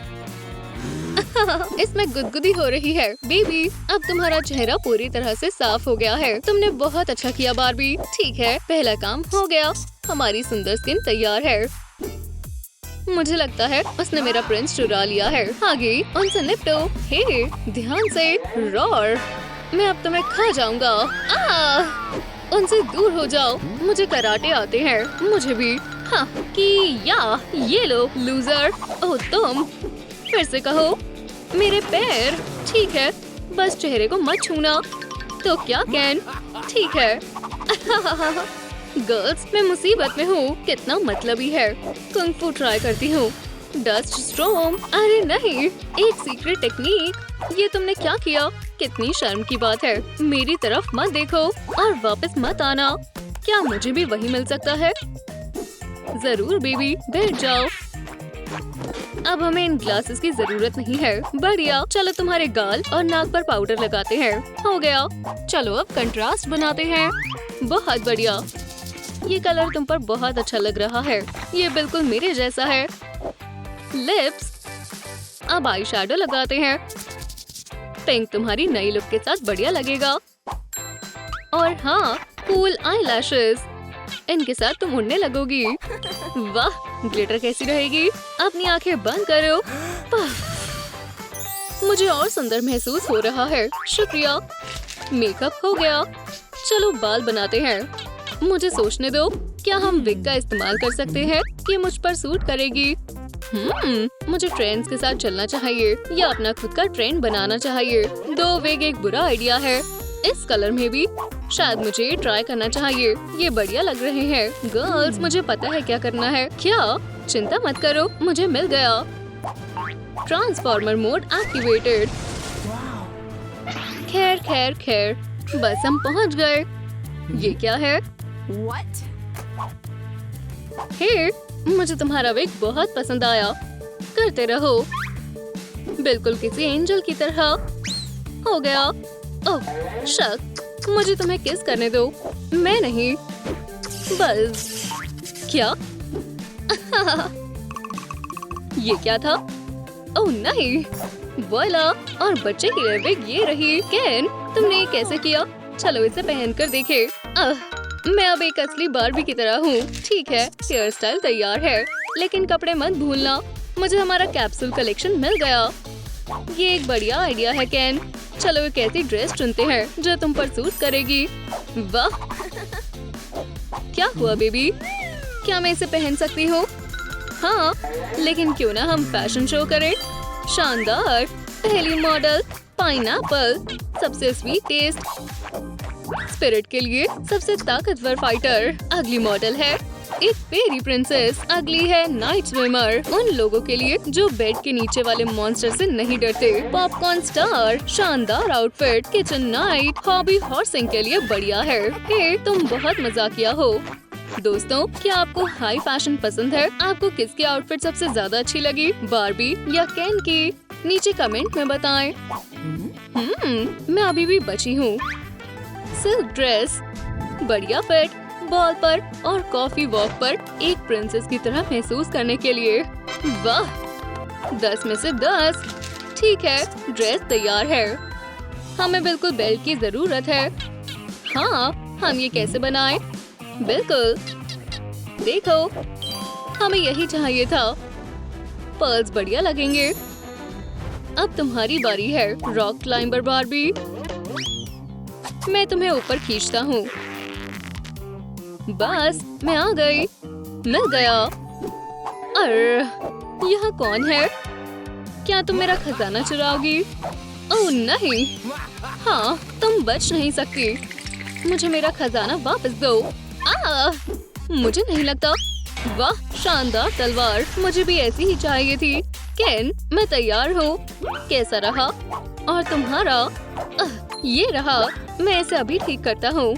इसमें गुदगुदी हो रही है। बेबी, अब तुम्हारा चेहरा पूरी तरह से साफ हो गया है। तुमने बहुत अच्छा किया बारबी। ठीक है, पहला काम हो गया। हमारी सुंदर स्किन तैयार है। मुझे लगता है उसने मेरा प्रिंस चुरा लिया है। आगे उनसे निपटो। हे, ध्यान से। रोर, मैं अब तुम्हें खा जाऊंगा। उनसे दूर हो जाओ। मुझे कराटे आते हैं। मुझे भी। हाँ, कि या ये लो लूजर। ओह तुम, फिर से कहो। मेरे पैर। ठीक है, बस चेहरे को मत छूना। तो क्या कैन? ठीक है। गर्ल्स, मैं मुसीबत में हूँ। कितना मतलबी है। कुंग फू ट्राई करती हूँ। Dust storm. अरे नहीं, एक सीक्रेट टेक्निक। ये तुमने क्या किया? कितनी शर्म की बात है। मेरी तरफ मत देखो और वापस मत आना। क्या मुझे भी वही मिल सकता है? जरूर बेबी, बैठ जाओ। अब हमें इन ग्लासेस की जरूरत नहीं है। बढ़िया, चलो तुम्हारे गाल और नाक पर पाउडर लगाते हैं। हो गया। चलो अब कंट्रास्ट बनाते हैं। बहुत बढ़िया। ये कलर तुम पर बहुत अच्छा लग रहा है। ये बिल्कुल मेरे जैसा है। लिप्स। अब आई शैडो लगाते हैं। पिंक तुम्हारी नई लुक के साथ बढ़िया लगेगा। और हाँ, कूल आई लैशेस। इनके साथ तुम उड़ने लगोगी। वाह, ग्लिटर कैसी रहेगी। अपनी आंखें बंद करो। मुझे और सुंदर महसूस हो रहा है। शुक्रिया। मेकअप हो गया। चलो बाल बनाते हैं। मुझे सोचने दो, क्या हम विग का इस्तेमाल कर सकते हैं? ये मुझ पर सूट करेगी। मुझे ट्रेंड्स के साथ चलना चाहिए या अपना खुद का ट्रेंड बनाना चाहिए। दो विग एक बुरा आइडिया है। इस कलर में भी शायद मुझे ये ट्राई करना चाहिए। ये बढ़िया लग रहे हैं। गर्ल्स, मुझे पता है क्या करना है। क्या? चिंता मत करो, मुझे मिल गया। Transformer mode activated. खैर खैर खैर, बस हम पहुंच गए। ये क्या है? हे, मुझे तुम्हारा विग बहुत पसंद आया। करते रहो, बिल्कुल किसी एंजल की तरह। हो गया। ओह शक, मुझे तुम्हें किस करने दो। मैं नहीं, बस। क्या? ये क्या था? ओह नहीं, वोला, और बच्चे की लिए विग ये रही। केन, तुमने ये कैसे किया? चलो इसे पहनकर देखे। मैं अब एक असली बार्बी की तरह हूँ। ठीक है, हेयर स्टाइल तैयार है, लेकिन कपड़े मत भूलना। मुझे हमारा कैप्सूल कलेक्शन मिल गया। ये एक बढ़िया आइडिया है केन। चलो एक ऐसी ड्रेस चुनते हैं जो तुम पर सूट करेगी। वाह, क्या हुआ बेबी? क्या मैं इसे पहन सकती हूँ? हाँ, लेकिन क्यों ना हम फैशन शो करें। शानदार। पहली मॉडल पाइनएप्पल, सबसे स्वीट टेस्ट। स्पिरिट के लिए सबसे ताकतवर फाइटर। अगली मॉडल है एक फेरी प्रिंसेस। अगली है नाइट स्विमर, उन लोगों के लिए जो बेड के नीचे वाले मॉन्स्टर से नहीं डरते। पॉपकॉर्न स्टार, शानदार आउटफिट। किचन नाइट, हॉबी हॉर्सिंग के लिए बढ़िया है। हे, तुम बहुत मजाकिया हो। दोस्तों, क्या आपको हाई फैशन पसंद है? आपको किसकी आउटफिट सबसे ज्यादा अच्छी लगी, बार्बी या केन की? नीचे कमेंट में बताएं। मैं अभी भी बची हूँ। सिल्क ड्रेस, बढ़िया फिट, बॉल पर और कॉफी वॉक पर एक प्रिंसेस की तरह महसूस करने के लिए। वाह, 10 में से 10। ठीक है, ड्रेस तैयार है। हमें बिल्कुल बेल्ट की जरूरत है। हाँ, हम ये कैसे बनाएं? बिल्कुल, देखो, हमें यही चाहिए था। पर्ल्स बढ़िया लगेंगे। अब तुम्हारी बारी है, रॉक क्लाइंबर बार्बी। मैं तुम्हें ऊपर खींचता हूँ। बस, मैं आ गई। मिल गया। यहाँ कौन है? क्या तुम मेरा खजाना चुराओगी? ओह नहीं। हाँ, तुम बच नहीं सकती। मुझे मेरा खजाना वापस दो। मुझे नहीं लगता। वाह, शानदार तलवार। मुझे भी ऐसी ही चाहिए थी। केन, मैं तैयार हूँ। कैसा रहा? और तुम्हारा? ये रहा। मैं इसे अभी ठीक करता हूँ।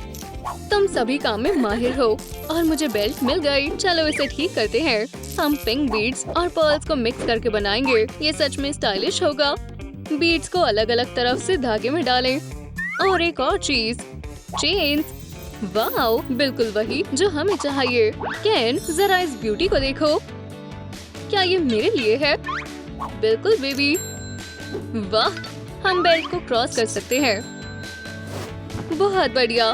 तुम सभी काम में माहिर हो और मुझे बेल्ट मिल गई। चलो इसे ठीक करते हैं। हम पिंक बीड्स और पर्ल्स को मिक्स करके बनाएंगे। ये सच में स्टाइलिश होगा। बीड्स को अलग अलग तरफ से धागे में डालें। और एक और चीज, चेन्स। वाओ, बिल्कुल वही जो हमें चाहिए। केन, जरा इस ब्यूटी को देखो। क्या ये मेरे लिए है? बिल्कुल बेबी। वाह, हम बेल्ट को क्रॉस कर सकते हैं। बहुत बढ़िया।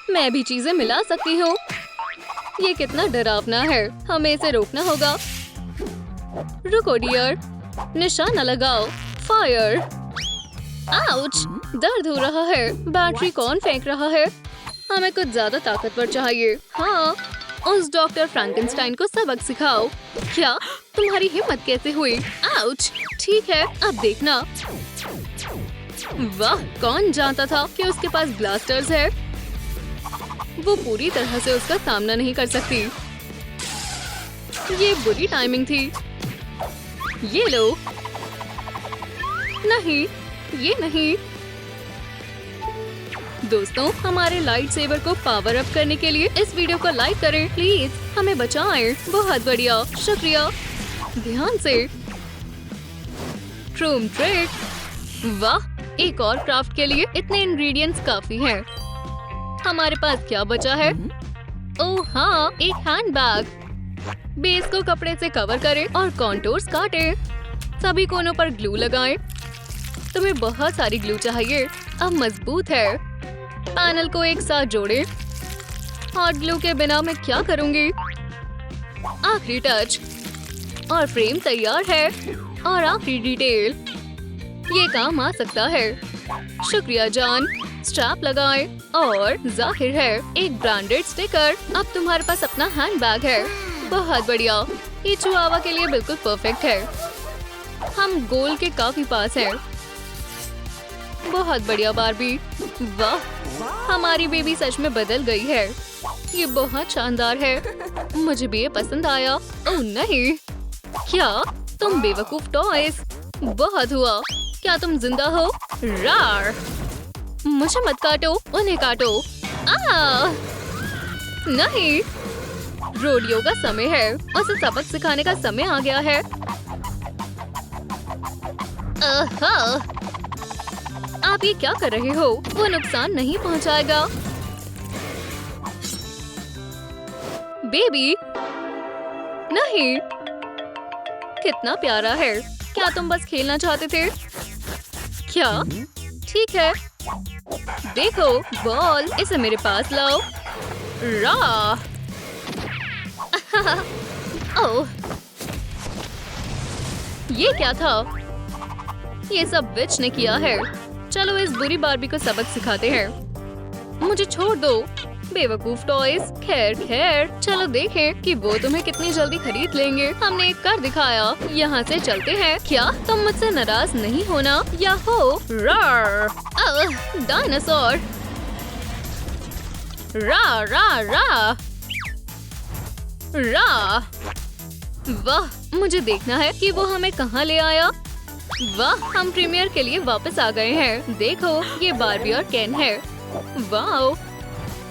मैं भी चीजें मिला सकती हूँ। ये कितना डरावना है, हमें इसे रोकना होगा। रुको डियर, निशाना लगाओ। फायर। आउच, दर्द हो रहा है। बैटरी कौन फेंक रहा है? हमें कुछ ज्यादा ताकतवर चाहिए। हाँ, उस डॉक्टर फ्रैंकेनस्टाइन को सबक सिखाओ। क्या तुम्हारी हिम्मत कैसे हुई? आउच, ठीक है, अब देखना। वाह, कौन जानता था कि उसके पास ब्लास्टर्स है। वो पूरी तरह से उसका सामना नहीं कर सकती। ये बुरी टाइमिंग थी। ये लो। नहीं, ये नहीं। दोस्तों, हमारे लाइट सेवर को पावर अप करने के लिए इस वीडियो को लाइक करें प्लीज। हमें बचाएं। बहुत बढ़िया, शुक्रिया। ध्यान से। ट्रूम ट्रिक। वाह, एक और क्राफ्ट के लिए इतने इंग्रेडिएंट्स काफी हैं। हमारे पास क्या बचा है? ओह हाँ, एक हैंडबैग। बेस को कपड़े से कवर करें और कॉन्टूर्स काटें। सभी कोनों पर ग्लू लगाएं। तुम्हें बहुत सारी ग्लू चाहिए। अब मजबूत है। पैनल को एक साथ जोड़ें। हॉट ग्लू के बिना मैं क्या करूंगी? आखिरी टच और फ्रेम तैयार है। और आखिरी डिटेल, ये काम आ सकता है। शुक्रिया जान। स्ट्रैप लगाएं और जाहिर है एक ब्रांडेड स्टिकर। अब तुम्हारे पास अपना हैंडबैग है। बहुत बढ़िया, ये चिहुआवा के लिए बिल्कुल परफेक्ट है। हम गोल के काफी पास हैं। बहुत बढ़िया बार्बी। वाह, हमारी बेबी सच में बदल गई है। ये बहुत शानदार है। मुझे भी ये पसंद आया। ओह नहीं, क्या तुम बेवकूफ टॉयज। बहुत हुआ। क्या तुम जिंदा हो? रार, मुझे मत काटो, उन्हें काटो। नहीं, रोडियो का समय है। उसे सबक सिखाने का समय आ गया है। आप ये क्या कर रहे हो? वो नुकसान नहीं पहुंचाएगा। बेबी, नहीं। कितना प्यारा है। क्या तुम बस खेलना चाहते थे? क्या? ठीक है। देखो, बॉल, इसे मेरे पास लाओ। ओह, ये क्या था? ये सब विच ने किया है। चलो इस बुरी बार्बी को सबक सिखाते हैं। मुझे छोड़ दो, बेवकूफ टॉयज। खैर खैर, चलो देखें कि वो तुम्हें कितनी जल्दी खरीद लेंगे। हमने एक कर दिखाया। यहाँ से चलते हैं। क्या तुम मुझसे नाराज नहीं होना? या हो? रार, डायनासोर। रा रा रा रा। वाह, मुझे देखना है कि वो हमें कहाँ ले आया। वाह, हम प्रीमियर के लिए वापस आ गए हैं। देखो, ये बार्बी और केन है। वाओ,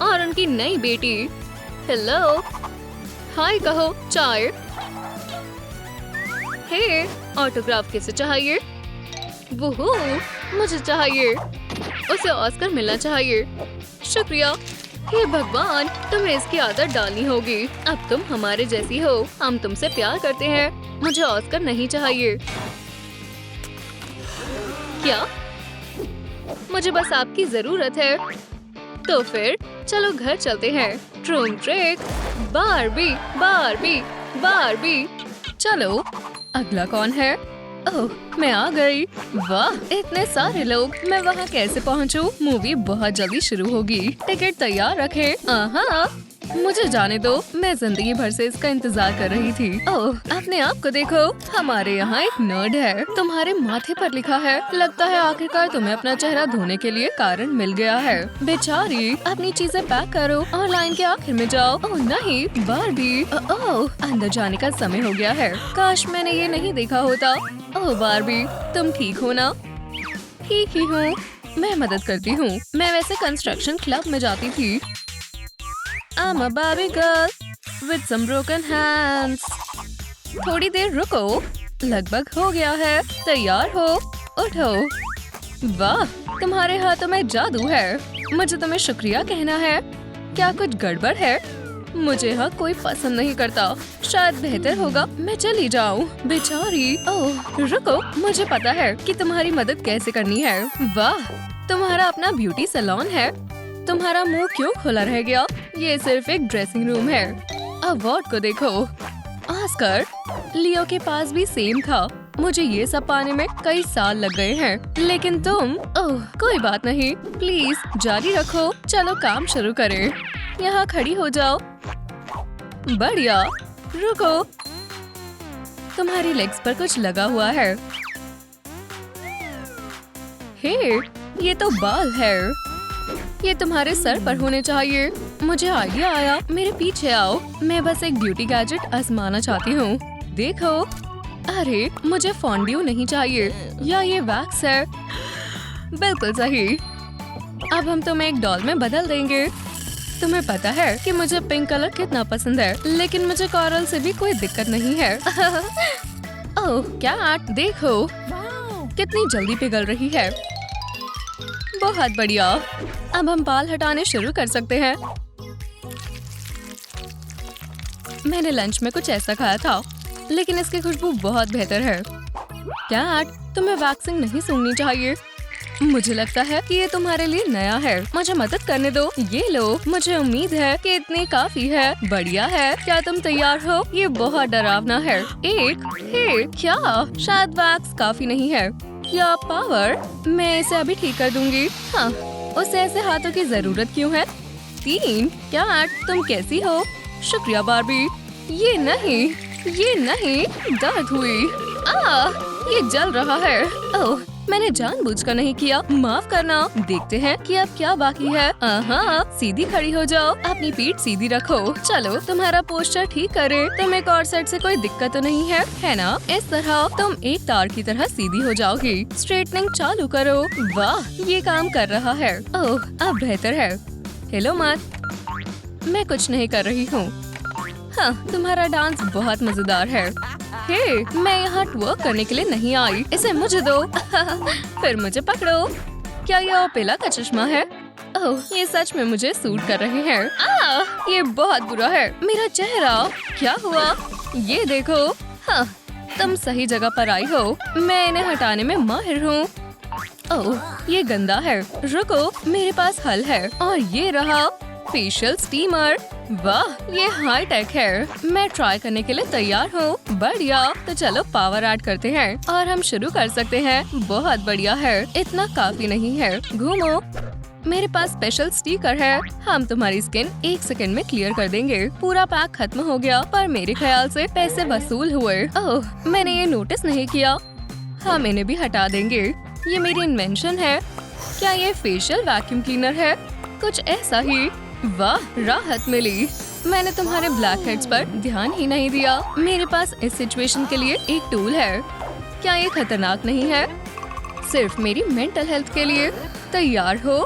और उनकी नई बेटी। हेलो, हाय कहो। चाय। हे, ऑटोग्राफ किसे चाहिए? वुहू, मुझे चाहिए। उसे ऑस्कर मिलना चाहिए। शुक्रिया। हे भगवान, तुम्हें इसकी आदत डालनी होगी। अब तुम हमारे जैसी हो। हम तुमसे प्यार करते हैं। मुझे ऑस्कर नहीं चाहिए। क्या? मुझे बस आपकी जरूरत है। तो फिर चलो घर चलते हैं। ट्रूम ट्रिक। Barbie Barbie Barbie. चलो, अगला कौन है? ओह, मैं आ गई। वाह, इतने सारे लोग। मैं वहाँ कैसे पहुँचूं? मूवी बहुत जल्दी शुरू होगी। टिकट तैयार रखें। आहा, मुझे जाने दो। मैं जिंदगी भर से इसका इंतजार कर रही थी। ओह, अपने आप को देखो। हमारे यहाँ एक नर्ड है। तुम्हारे माथे पर लिखा है। लगता है आखिरकार तुम्हें अपना चेहरा धोने के लिए कारण मिल गया है। बेचारी, अपनी चीजें पैक करो और लाइन के आखिर में जाओ। ओह नहीं, बार्बी। ओह, अंदर जाने का समय हो गया है। काश मैंने ये नहीं देखा होता। ओह बार्बी, तुम ठीक हो ना? ठीक ही हूँ, मैं मदद करती हूँ। मैं वैसे कंस्ट्रक्शन क्लब में जाती थी। I'm a Barbie girl with some broken hands. थोड़ी देर रुको, लगभग हो गया है। तैयार हो? उठो। वाह, तुम्हारे हाथों में जादू है। मुझे तुम्हें शुक्रिया कहना है। क्या कुछ गड़बड़ है? मुझे यहाँ कोई पसंद नहीं करता। शायद बेहतर होगा मैं चली जाऊँ। बेचारी। ओह रुको, मुझे पता है कि तुम्हारी मदद कैसे करनी है। वाह, तुम्हारा अपना ब्यूटी सैलून है। तुम्हारा मुंह क्यों खुला रह गया? ये सिर्फ एक ड्रेसिंग रूम है। अवार्ड को देखो। ऑस्कर, लियो के पास भी सेम था। मुझे ये सब पाने में कई साल लग गए हैं, लेकिन तुम। ओह कोई बात नहीं, प्लीज जारी रखो। चलो काम शुरू करें। यहाँ खड़ी हो जाओ। बढ़िया। रुको, तुम्हारी लेग्स पर कुछ लगा हुआ है। हे, ये तो बाल है। ये तुम्हारे सर पर होने चाहिए। मुझे आइडिया आया, मेरे पीछे आओ। मैं बस एक ब्यूटी गैजेट आजमाना चाहती हूँ। देखो। अरे मुझे फॉन्ड्यू नहीं चाहिए, या ये वैक्स है। बिल्कुल सही। अब हम तुम्हें एक डॉल में बदल देंगे। तुम्हें पता है कि मुझे पिंक कलर कितना पसंद है, लेकिन मुझे कोरल से भी कोई दिक्कत नहीं है। ओह कैट, देखो कितनी जल्दी पिघल रही है। बहुत बढ़िया। अब हम बाल हटाने शुरू कर सकते हैं। मैंने लंच में कुछ ऐसा खाया था, लेकिन इसकी खुशबू बहुत बेहतर है। कैट, तुम्हें वैक्सिंग नहीं सूंघनी चाहिए। मुझे लगता है कि ये तुम्हारे लिए नया है। मुझे मदद करने दो। ये लो। मुझे उम्मीद है कि इतनी काफी है। बढ़िया है। क्या तुम तैयार हो? ये बहुत डरावना है। हे, क्या? शायद वैक्स काफी नहीं है, या पावर? मैं इसे अभी ठीक कर दूंगी। हाँ, उसे ऐसे हाथों की जरूरत क्यों है? 3। कैट, तुम कैसी हो? शुक्रिया बार्बी। ये नहीं, दर्द हुई। ये जल रहा है। ओह, मैंने जानबूझकर नहीं किया, माफ करना। देखते हैं कि अब क्या बाकी है। सीधी खड़ी हो जाओ। अपनी पीठ सीधी रखो। चलो तुम्हारा पोस्चर ठीक करे। तुम्हें कॉर्सेट से कोई दिक्कत तो नहीं है ना? इस तरह तुम एक तार की तरह सीधी हो जाओगी। स्ट्रेटनिंग चालू करो। वाह, ये काम कर रहा है। ओह, अब बेहतर है। हेलो मत, मैं कुछ नहीं कर रही हूँ। हाँ, तुम्हारा डांस बहुत मजेदार है। हे, मैं यहाँ ट्वर्क करने के लिए नहीं आई। इसे मुझे दो। फिर मुझे पकड़ो। क्या ये ओपेला का चश्मा है? ओह, ये सच में मुझे सूट कर रहे हैं। ये बहुत बुरा है। मेरा चेहरा। क्या हुआ? ये देखो। हाँ, तुम सही जगह पर आई हो। मैं इन्हें हटाने में माहिर हूँ। ओह, ये गंदा है। रुको, मेरे पास हल है। और ये रहा फेशियल स्टीमर। वाह, ये हाई टेक है। मैं ट्राई करने के लिए तैयार हूँ। बढ़िया। तो चलो पावर ऐड करते हैं और हम शुरू कर सकते हैं। बहुत बढ़िया है। इतना काफी नहीं है। घूमो। मेरे पास स्पेशल स्टिकर है। हम तुम्हारी स्किन 1 सेकंड में क्लियर कर देंगे। पूरा पैक खत्म हो गया, पर मेरे ख्याल से पैसे वसूल हुए। ओह, मैंने ये नोटिस नहीं किया। हम इन्हें भी हटा देंगे। ये मेरी इन्वेंशन है। क्या ये फेशियल वैक्यूम क्लीनर है? कुछ ऐसा ही। वाह, राहत मिली। मैंने तुम्हारे ब्लैक हेड्स पर ध्यान ही नहीं दिया। मेरे पास इस सिचुएशन के लिए एक टूल है। क्या ये खतरनाक नहीं है? सिर्फ मेरी मेंटल हेल्थ के लिए। तैयार हो?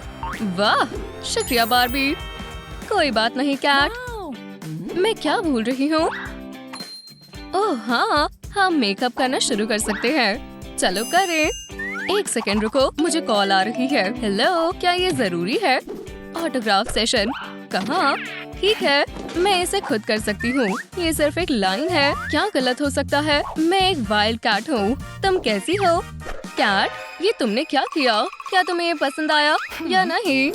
वाह, शुक्रिया बार्बी। कोई बात नहीं कैट। मैं क्या भूल रही हूँ? ओह हाँ, हम मेकअप करना शुरू कर सकते हैं। चलो करें। 1 सेकंड रुको, मुझे कॉल आ रही है। हेलो, क्या ये जरूरी है? Autograph session. कहाँ? ठीक है, मैं इसे खुद कर सकती हूँ। ये सिर्फ एक लाइन है। क्या गलत हो सकता है? मैं एक वाइल्ड कैट हूँ। तुम कैसी हो? कैट, ये तुमने क्या किया? क्या तुम्हें ये पसंद आया या नहीं?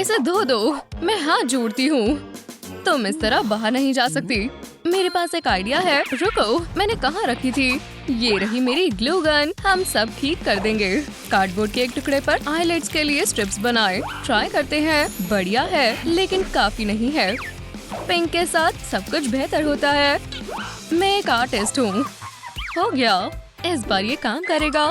इसे धो दो। मैं हाथ जोड़ती हूँ। तुम इस तरह बाहर नहीं जा सकती। मेरे पास एक आइडिया है। रुको, मैंने कहाँ रखी थी? ये रही मेरी ग्लू गन। हम सब ठीक कर देंगे। कार्डबोर्ड के एक टुकड़े पर आईलाइट्स के लिए स्ट्रिप्स बनाए। ट्राई करते हैं। बढ़िया है, लेकिन काफी नहीं है। पिंक के साथ सब कुछ बेहतर होता है। मैं एक आर्टिस्ट हूँ। हो गया। इस बार ये काम करेगा।